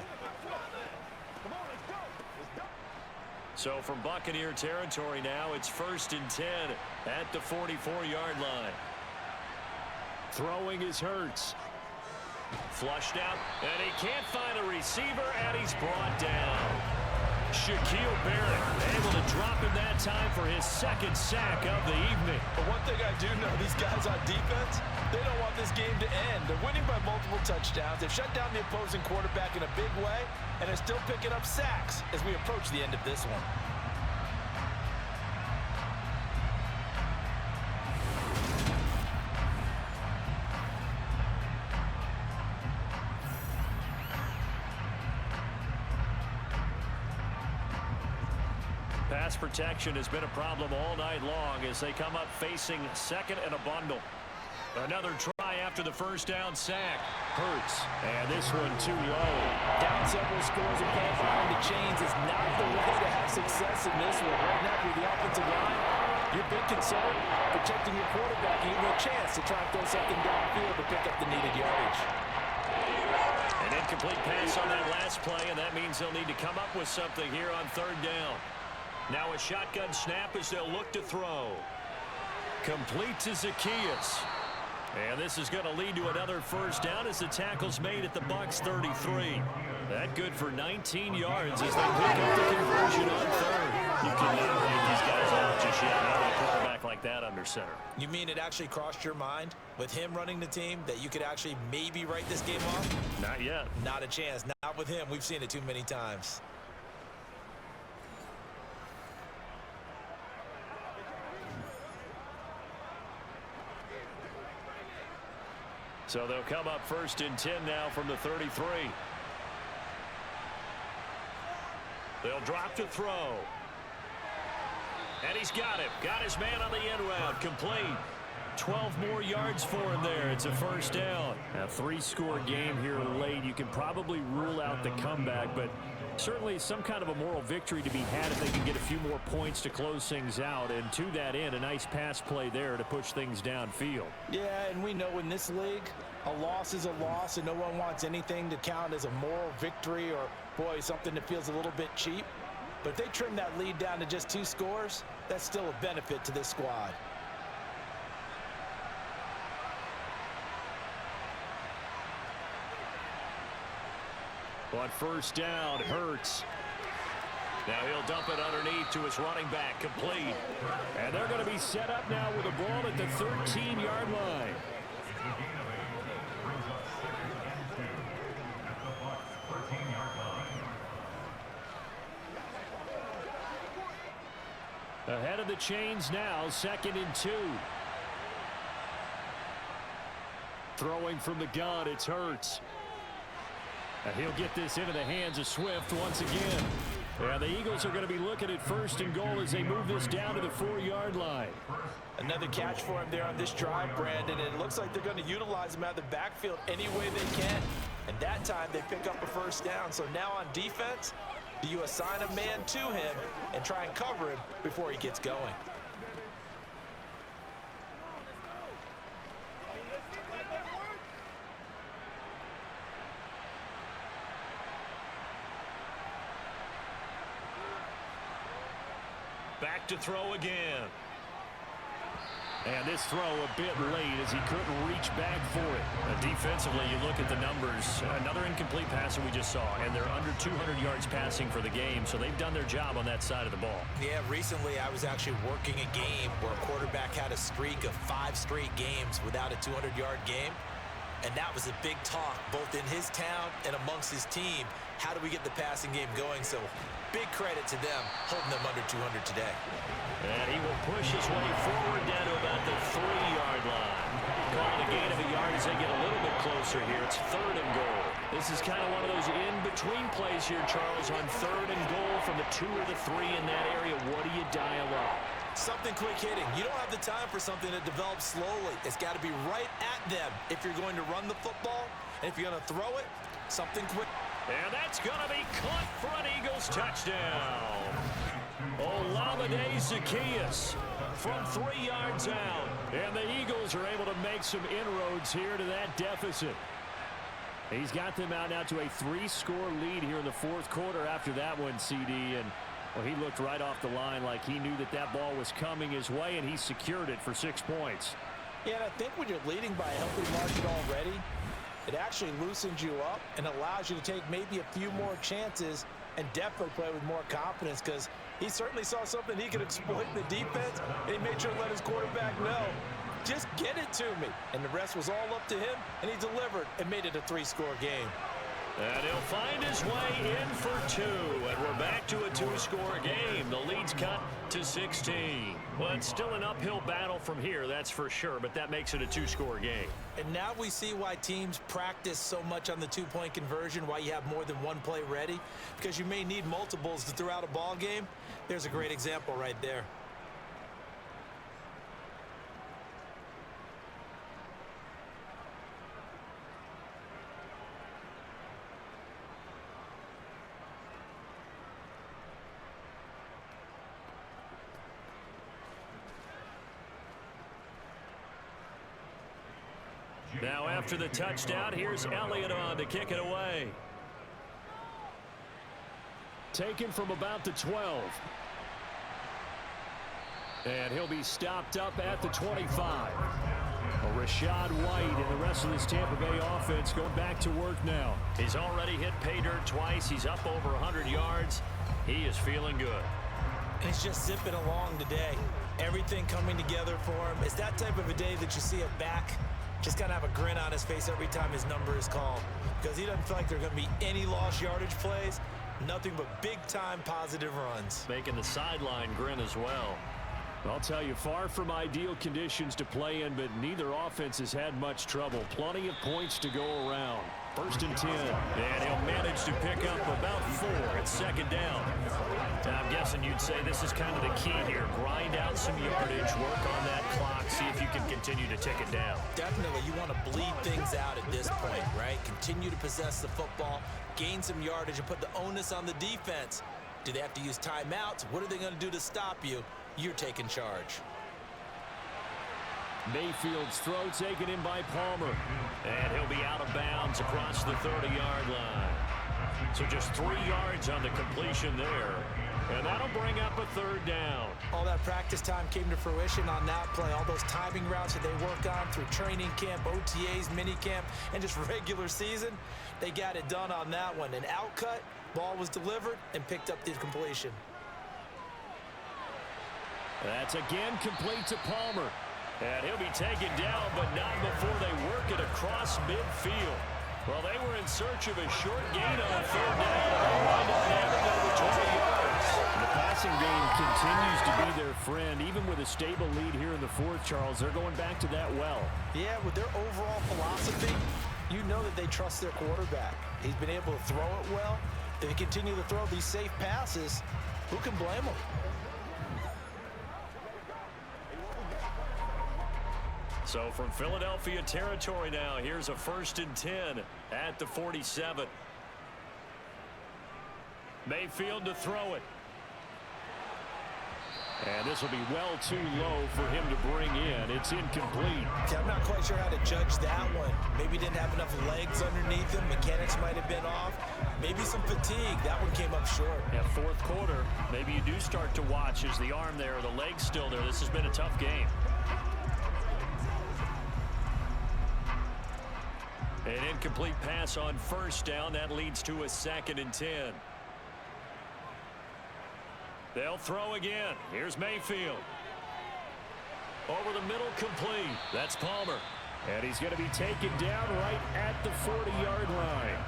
So from Buccaneer territory now, it's 1st and 10 at the 44-yard line. Throwing is Hurts. Flushed out, and he can't find a receiver, and he's brought down. Shaquille Barrett able to drop him that time for his 2nd sack of the evening. But one thing I do know, these guys on defense, they don't want this game to end. They're winning by multiple touchdowns. They've shut down the opposing quarterback in a big way, and they're still picking up sacks as we approach the end of this one. Pass protection has been a problem all night long as they come up facing 2nd and a bundle. Another try after the first down sack. Hurts, and this one too low. Down several scores and playing behind the chains is not the way to have success in this one. Right now with the offensive line, your big concern, protecting your quarterback, giving you a chance to try and throw something downfield to pick up the needed yardage. An incomplete pass on that last play, and that means they'll need to come up with something here on 3rd down. Now a shotgun snap as they'll look to throw. Complete to Zacchaeus. And this is going to lead to another first down as the tackle's made at the Bucs 33. That good for 19 yards as they pick up the conversion on 3rd. You cannot leave these guys out just yet. Not a quarterback like that under center. You mean it actually crossed your mind with him running the team that you could actually maybe write this game off? Not yet. Not a chance. Not with him. We've seen it too many times. So they'll come up 1st and 10 now from the 33. They'll drop to throw. And he's got him. Got his man on the end route. Complete. 12 more yards for him there. It's a first down. A 3-score game here late. You can probably rule out the comeback, but certainly some kind of a moral victory to be had if they can get a few more points to close things out. And to that end, a nice pass play there to push things downfield. Yeah, and we know in this league, a loss is a loss, and no one wants anything to count as a moral victory or, boy, something that feels a little bit cheap. But if they trim that lead down to just 2 scores, that's still a benefit to this squad. On first down, Hurts. Now he'll dump it underneath to his running back, complete. And they're going to be set up now with a ball at the 13-yard line. Ahead of the chains now, 2nd and 2. Throwing from the gun, it's Hurts. And he'll get this into the hands of Swift once again. And the Eagles are going to be looking at 1st and goal as they move this down to the 4-yard line. Another catch for him there on this drive, Brandon, and it looks like they're going to utilize him out of the backfield any way they can. And that time they pick up a first down. So now on defense, do you assign a man to him and try and cover him before he gets going? Back to throw again. And this throw a bit late as he couldn't reach back for it. Defensively, you look at the numbers. Another incomplete pass that we just saw, and they're under 200 yards passing for the game, so they've done their job on that side of the ball. Yeah, recently I was actually working a game where a quarterback had a streak of 5 straight games without a 200-yard game. And that was a big talk, both in his town and amongst his team. How do we get the passing game going? So big credit to them holding them under 200 today. And he will push his way forward down to about the 3-yard line. Called a gain of a yard as they get a little bit closer here. It's 3rd and goal. This is kind of one of those in-between plays here, Charles, on 3rd and goal from the 2 or the 3 in that area. What do you dial up? Something quick hitting. You don't have the time for something that develops slowly. It's got to be right at them if you're going to run the football. And if you're going to throw it, something quick. And that's going to be caught for an Eagles touchdown. Olamide Zaccheaus from 3 yards out. And the Eagles are able to make some inroads here to that deficit. He's got them out now to a 3-score lead here in the 4th quarter after that one, CD. And well, he looked right off the line like he knew that that ball was coming his way, and he secured it for 6 points. Yeah, and I think when you're leading by a healthy margin already, it actually loosens you up and allows you to take maybe a few more chances and definitely play with more confidence, because he certainly saw something he could exploit in the defense, and he made sure to let his quarterback know, just get it to me. And the rest was all up to him, and he delivered and made it a 3-score game. And he'll find his way in for 2. And we're back to a 2-score game. The lead's cut to 16. Well, it's still an uphill battle from here, that's for sure, but that makes it a 2-score game. And now we see why teams practice so much on the 2-point conversion, why you have more than one play ready, because you may need multiples to throw out a ball game. There's a great example right there. Now after the touchdown, here's Elliott on to kick it away. Taken from about the 12. And he'll be stopped up at the 25. Well, Rashad White and the rest of this Tampa Bay offense going back to work now. He's already hit pay dirt twice. He's up over 100 yards. He is feeling good. And he's just zipping along today. Everything coming together for him. It's that type of a day that you see a back just kind of have a grin on his face every time his number is called, because he doesn't feel like there are going to be any lost yardage plays, nothing but big-time positive runs. Making the sideline grin as well. I'll tell you, far from ideal conditions to play in, but neither offense has had much trouble. Plenty of points to go around. 1st and 10. And he'll manage to pick up about 4 at 2nd down. Now, I'm guessing you'd say this is kind of the key here. Grind out some yardage, work on that clock, see if you can continue to tick it down. Definitely, you want to bleed things out at this point, right? Continue to possess the football, gain some yardage, and put the onus on the defense. Do they have to use timeouts? What are they going to do to stop you? You're taking charge. Mayfield's throw taken in by Palmer. And he'll be out of bounds across the 30-yard line. So just 3 yards on the completion there. And that'll bring up a 3rd down. All that practice time came to fruition on that play. All those timing routes that they work on through training camp, OTAs, minicamp, and just regular season, they got it done on that one. An outcut, ball was delivered, and picked up the completion. That's again complete to Palmer. And he'll be taken down, but not before they work it across midfield. Well, they were in search of a short gain on 3rd down. They wound up having over 20 yards. The passing game continues to be their friend. Even with a stable lead here in the 4th, Charles, they're going back to that well. Yeah, with their overall philosophy, you know that they trust their quarterback. He's been able to throw it well. If they continue to throw these safe passes, who can blame them? So from Philadelphia territory now, here's a 1st and 10 at the 47. Mayfield to throw it. And this will be well too low for him to bring in. It's incomplete. Yeah, I'm not quite sure how to judge that one. Maybe didn't have enough legs underneath him. Mechanics might have been off. Maybe some fatigue. That one came up short. Yeah, 4th quarter, maybe you do start to watch. Is the arm there, the leg's still there? This has been a tough game. An incomplete pass on 1st down. That leads to a 2nd and 10. They'll throw again. Here's Mayfield. Over the middle, complete. That's Palmer. And he's going to be taken down right at the 40-yard line.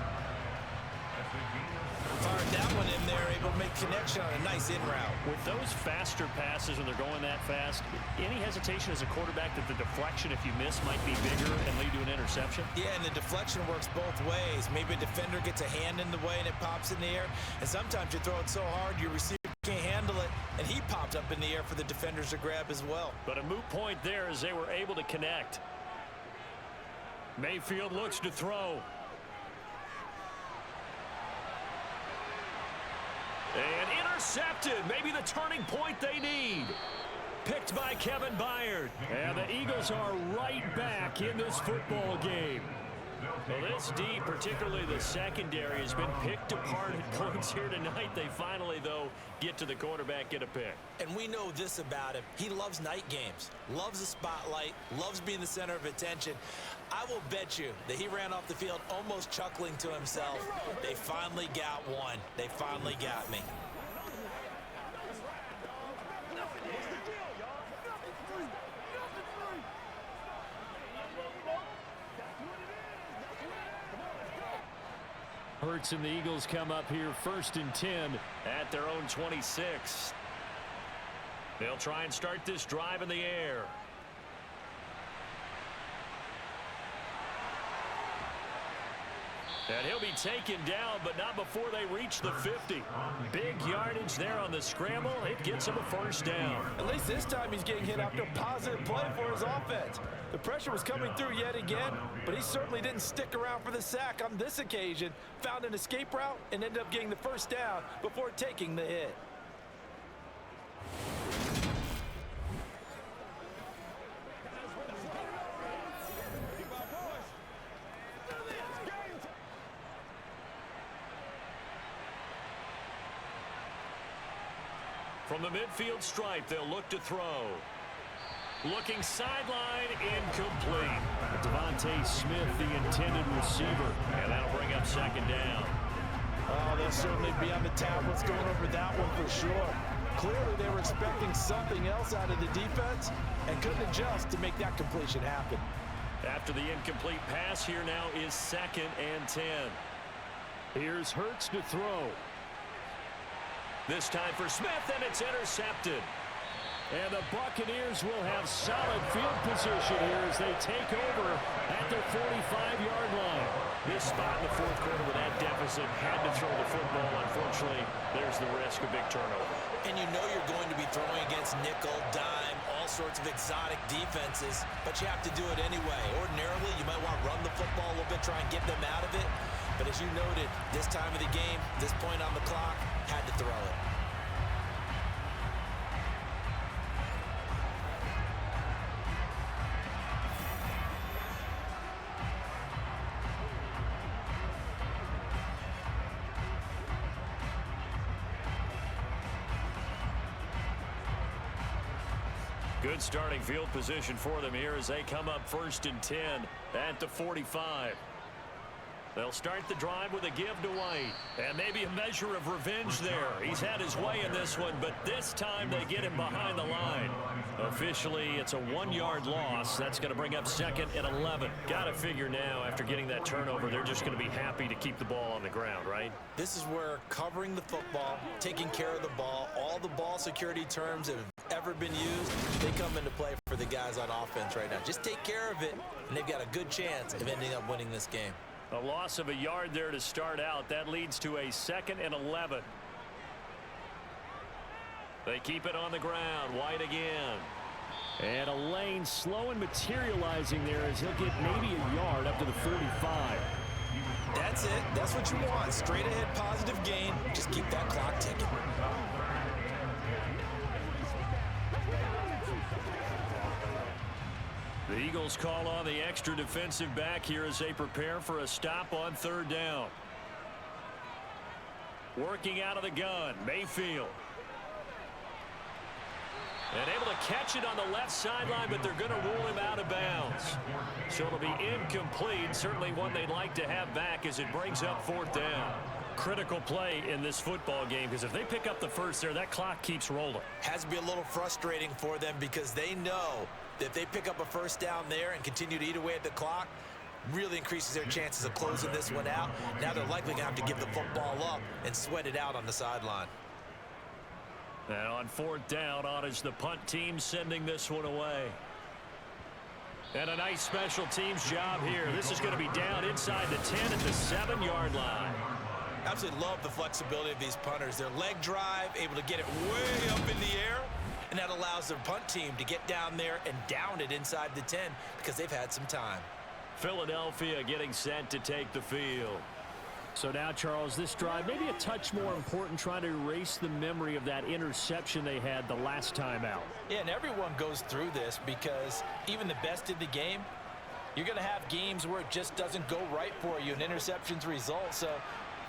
Fired that one in there, able to make connection on a nice in route. With those faster passes when they're going that fast, any hesitation as a quarterback that the deflection, if you miss, might be bigger and lead to an interception? interception. Yeah, and the deflection works both ways. Maybe a defender gets a hand in the way and it pops in the air. And sometimes you throw it so hard your receiver can't handle it, and he popped up in the air for the defenders to grab as well. But a moot point there as they were able to connect. Mayfield looks to throw. And intercepted. Maybe the turning point they need. Picked by Kevin Byard. And the Eagles are right back in this football game. Well, this D, particularly the secondary, has been picked apart at points here tonight. They finally, though, get to the quarterback, get a pick. And we know this about him. He loves night games, loves the spotlight, loves being the center of attention. I will bet you that he ran off the field almost chuckling to himself. They finally got one. They finally got me. Hurts and the Eagles come up here 1st and 10 at their own 26. They'll try and start this drive in the air. And he'll be taken down, but not before they reach the 50. Big yardage there on the scramble. It gets him a first down. At least this time he's getting hit after a positive play for his offense. The pressure was coming through yet again, but he certainly didn't stick around for the sack on this occasion. Found an escape route and ended up getting the first down before taking the hit. From the midfield stripe, they'll look to throw. Looking sideline, incomplete. Devontae Smith, the intended receiver. And that'll bring up second down. Oh, they'll certainly be on the tablets going over that one for sure. Clearly, they were expecting something else out of the defense and couldn't adjust to make that completion happen. After the incomplete pass, here now is 2nd and 10. Here's Hurts to throw. This time for Smith, and it's intercepted. And the Buccaneers will have solid field position here as they take over at their 45-yard line. This spot in the 4th quarter with that deficit had to throw the football. Unfortunately, there's the risk of big turnover. And you know you're going to be throwing against nickel, dime, all sorts of exotic defenses, but you have to do it anyway. Ordinarily, you might want to run the football a little bit, try and get them out of it. But as you noted, this time of the game, this point on the clock, had to throw it. Good starting field position for them here as they come up 1st and 10 at the 45. They'll start the drive with a give to White. And maybe a measure of revenge there. He's had his way in this one, but this time they get him behind the line. Officially, it's a 1-yard loss. That's going to bring up 2nd and 11. Got to figure now, after getting that turnover, they're just going to be happy to keep the ball on the ground, right? This is where covering the football, taking care of the ball, all the ball security terms that have ever been used, they come into play for the guys on offense right now. Just take care of it, and they've got a good chance of ending up winning this game. A loss of a yard there to start out. That leads to a 2nd and 11. They keep it on the ground. White again. And a lane slow and materializing there as he'll get maybe a yard up to the 45. That's it. That's what you want. Straight ahead positive gain. Just keep that clock ticking. The Eagles call on the extra defensive back here as they prepare for a stop on 3rd down. Working out of the gun, Mayfield. And able to catch it on the left sideline, but they're going to rule him out of bounds. So it'll be incomplete. Certainly one they'd like to have back as it brings up 4th down. Critical play in this football game because if they pick up the first there, that clock keeps rolling. Has to be a little frustrating for them because they know that if they pick up a first down there and continue to eat away at the clock, really increases their chances of closing this one out. Now they're likely going to have to give the football up and sweat it out on the sideline. And on 4th down, on is the punt team sending this one away. And a nice special teams job here. This is going to be down inside the 10 at the 7-yard line. Absolutely love the flexibility of these punters. Their leg drive, able to get it way up in the air, and that allows their punt team to get down there and down it inside the 10 because they've had some time. Philadelphia getting set to take the field. So now, Charles, this drive maybe a touch more important, trying to erase the memory of that interception they had the last time out. Yeah, and everyone goes through this because even the best in the game, you're going to have games where it just doesn't go right for you, and interceptions result. So,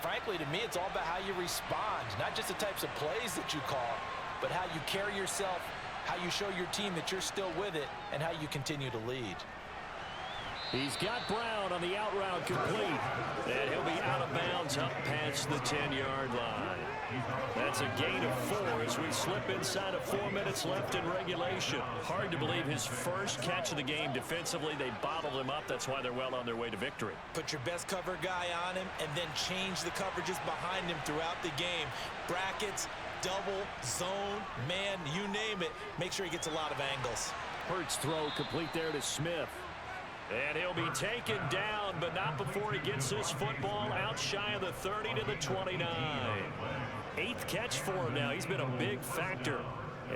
frankly, to me, it's all about how you respond, not just the types of plays that you call, but how you carry yourself, how you show your team that you're still with it, and how you continue to lead. He's got Brown on the out route complete. And he'll be out of bounds up past the 10-yard line. That's a gain of 4 as we slip inside of 4 minutes left in regulation. Hard to believe his first catch of the game defensively. They bottled him up. That's why they're well on their way to victory. Put your best cover guy on him and then change the coverages behind him throughout the game. Brackets, double, zone, man, you name it. Make sure he gets a lot of angles. Hurts throw complete there to Smith. And he'll be taken down, but not before he gets his football out shy of the 30 to the 29. 8th catch for him now. He's been a big factor.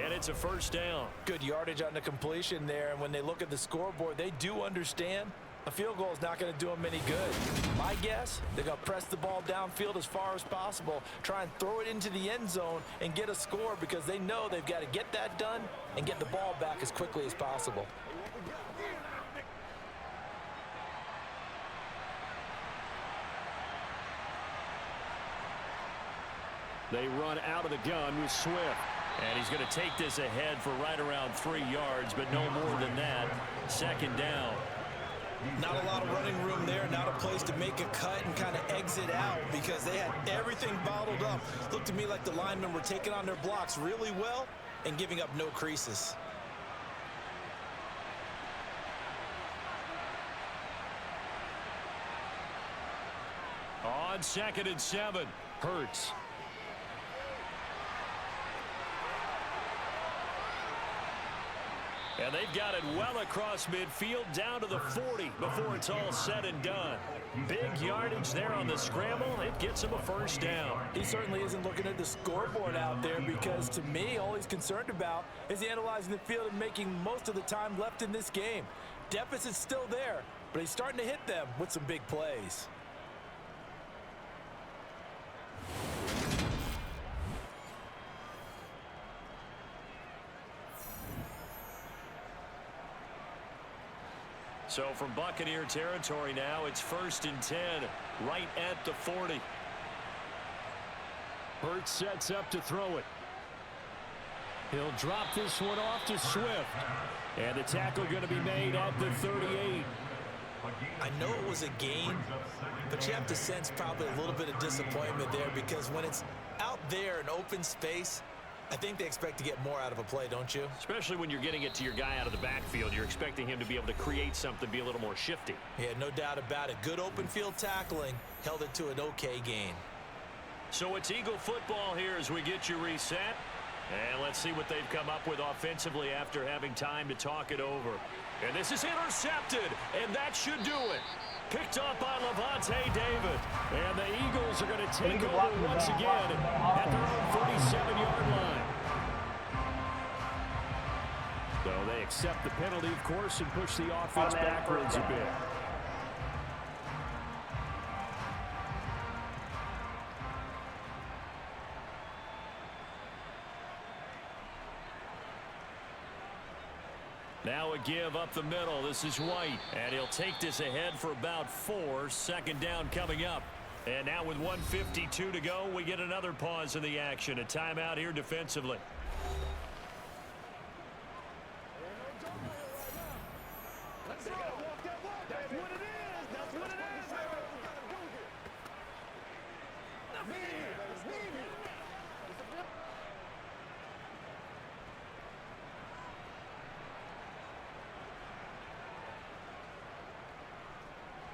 And it's a first down. Good yardage on the completion there, and when they look at the scoreboard, they do understand a field goal is not going to do them any good. My guess, they're going to press the ball downfield as far as possible, try and throw it into the end zone and get a score because they know they've got to get that done and get the ball back as quickly as possible. They run out of the gun with Swift. And he's going to take this ahead for right around 3 yards, but no more than that. Second down. Not a lot of running room there, not a place to make a cut and kind of exit out because they had everything bottled up. Looked to me like the linemen were taking on their blocks really well and giving up no creases. On 2nd and 7. Hurts. And they've got it well across midfield down to the 40 before it's all said and done. Big yardage there on the scramble. It gets him a first down. He certainly isn't looking at the scoreboard out there because, to me, all he's concerned about is analyzing the field and making most of the time left in this game. Deficit's still there, but he's starting to hit them with some big plays. So from Buccaneer territory now, it's 1st and 10, right at the 40. Hurts sets up to throw it. He'll drop this one off to Swift. And the tackle going to be made at the 38. I know it was a gain, but you have to sense probably a little bit of disappointment there because when it's out there in open space, I think they expect to get more out of a play, don't you? Especially when you're getting it to your guy out of the backfield. You're expecting him to be able to create something, be a little more shifty. Yeah, no doubt about it. Good open field tackling held it to an okay gain. So it's Eagle football here as we get you reset. And let's see what they've come up with offensively after having time to talk it over. And this is intercepted, and that should do it. Picked up by Levante David. And the Eagles are going to take over once again at their own 47-yard line. So they accept the penalty, of course, and push the offense backwards a bit. Now a give up the middle. This is White. And he'll take this ahead for about 4. Second down coming up. And now with 1:52 to go, we get another pause in the action. A timeout here defensively.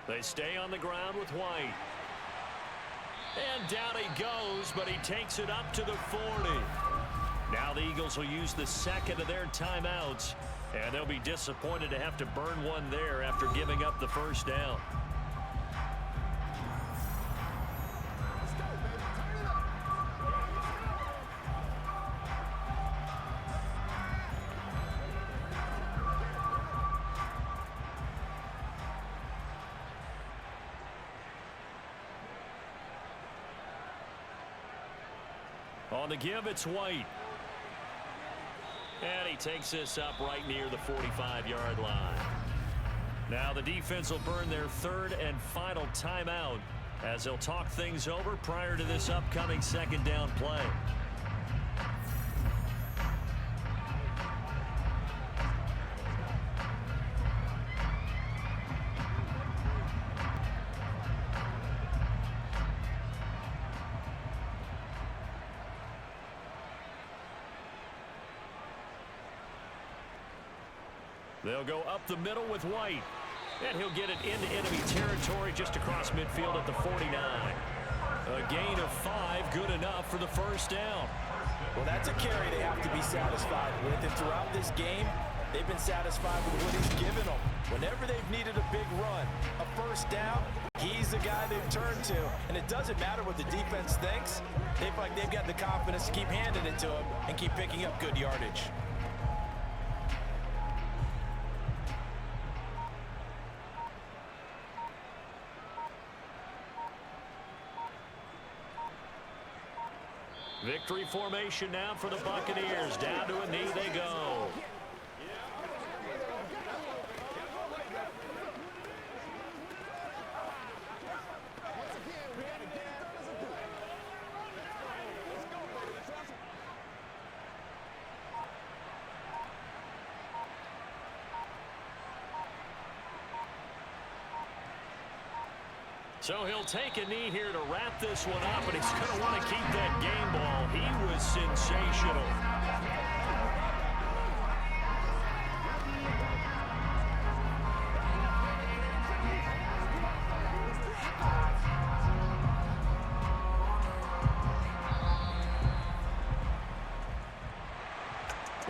They stay on the ground with White. And down he goes, but he takes it up to the 40. Now the Eagles will use the second of their timeouts, and they'll be disappointed to have to burn one there after giving up the first down. On the give, it's White. And he takes this up right near the 45-yard line. Now the defense will burn their third and final timeout as they'll talk things over prior to this upcoming second down play. They'll go up the middle with White. And he'll get it into enemy territory just across midfield at the 49. A gain of 5, good enough for the first down. Well, that's a carry they have to be satisfied with. And throughout this game, they've been satisfied with what he's given them. Whenever they've needed a big run, a first down, he's the guy they've turned to. And it doesn't matter what the defense thinks. They feel like they've got the confidence to keep handing it to him and keep picking up good yardage. Victory formation now for the Buccaneers. Down to a knee they go. So he'll take a knee here to wrap this one up, and he's going to want to keep that game ball. He was sensational.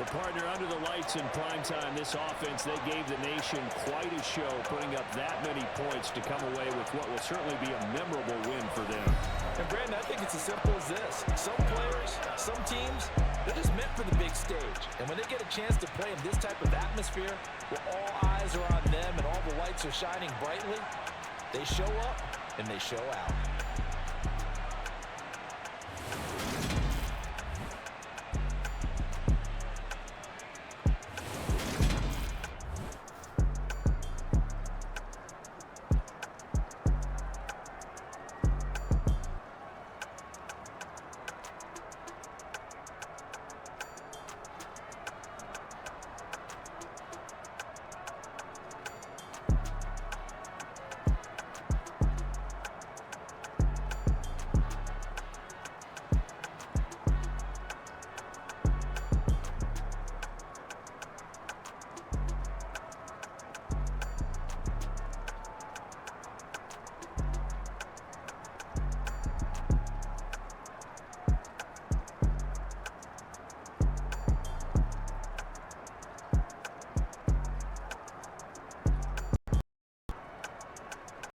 Partner, under the lights in primetime, this offense, they gave the nation quite a show, putting up that many points to come away with what will certainly be a memorable win for them. And Brandon, I think it's as simple as this. Some players, some teams, they're just meant for the big stage. And when they get a chance to play in this type of atmosphere, where all eyes are on them and all the lights are shining brightly, they show up and they show out.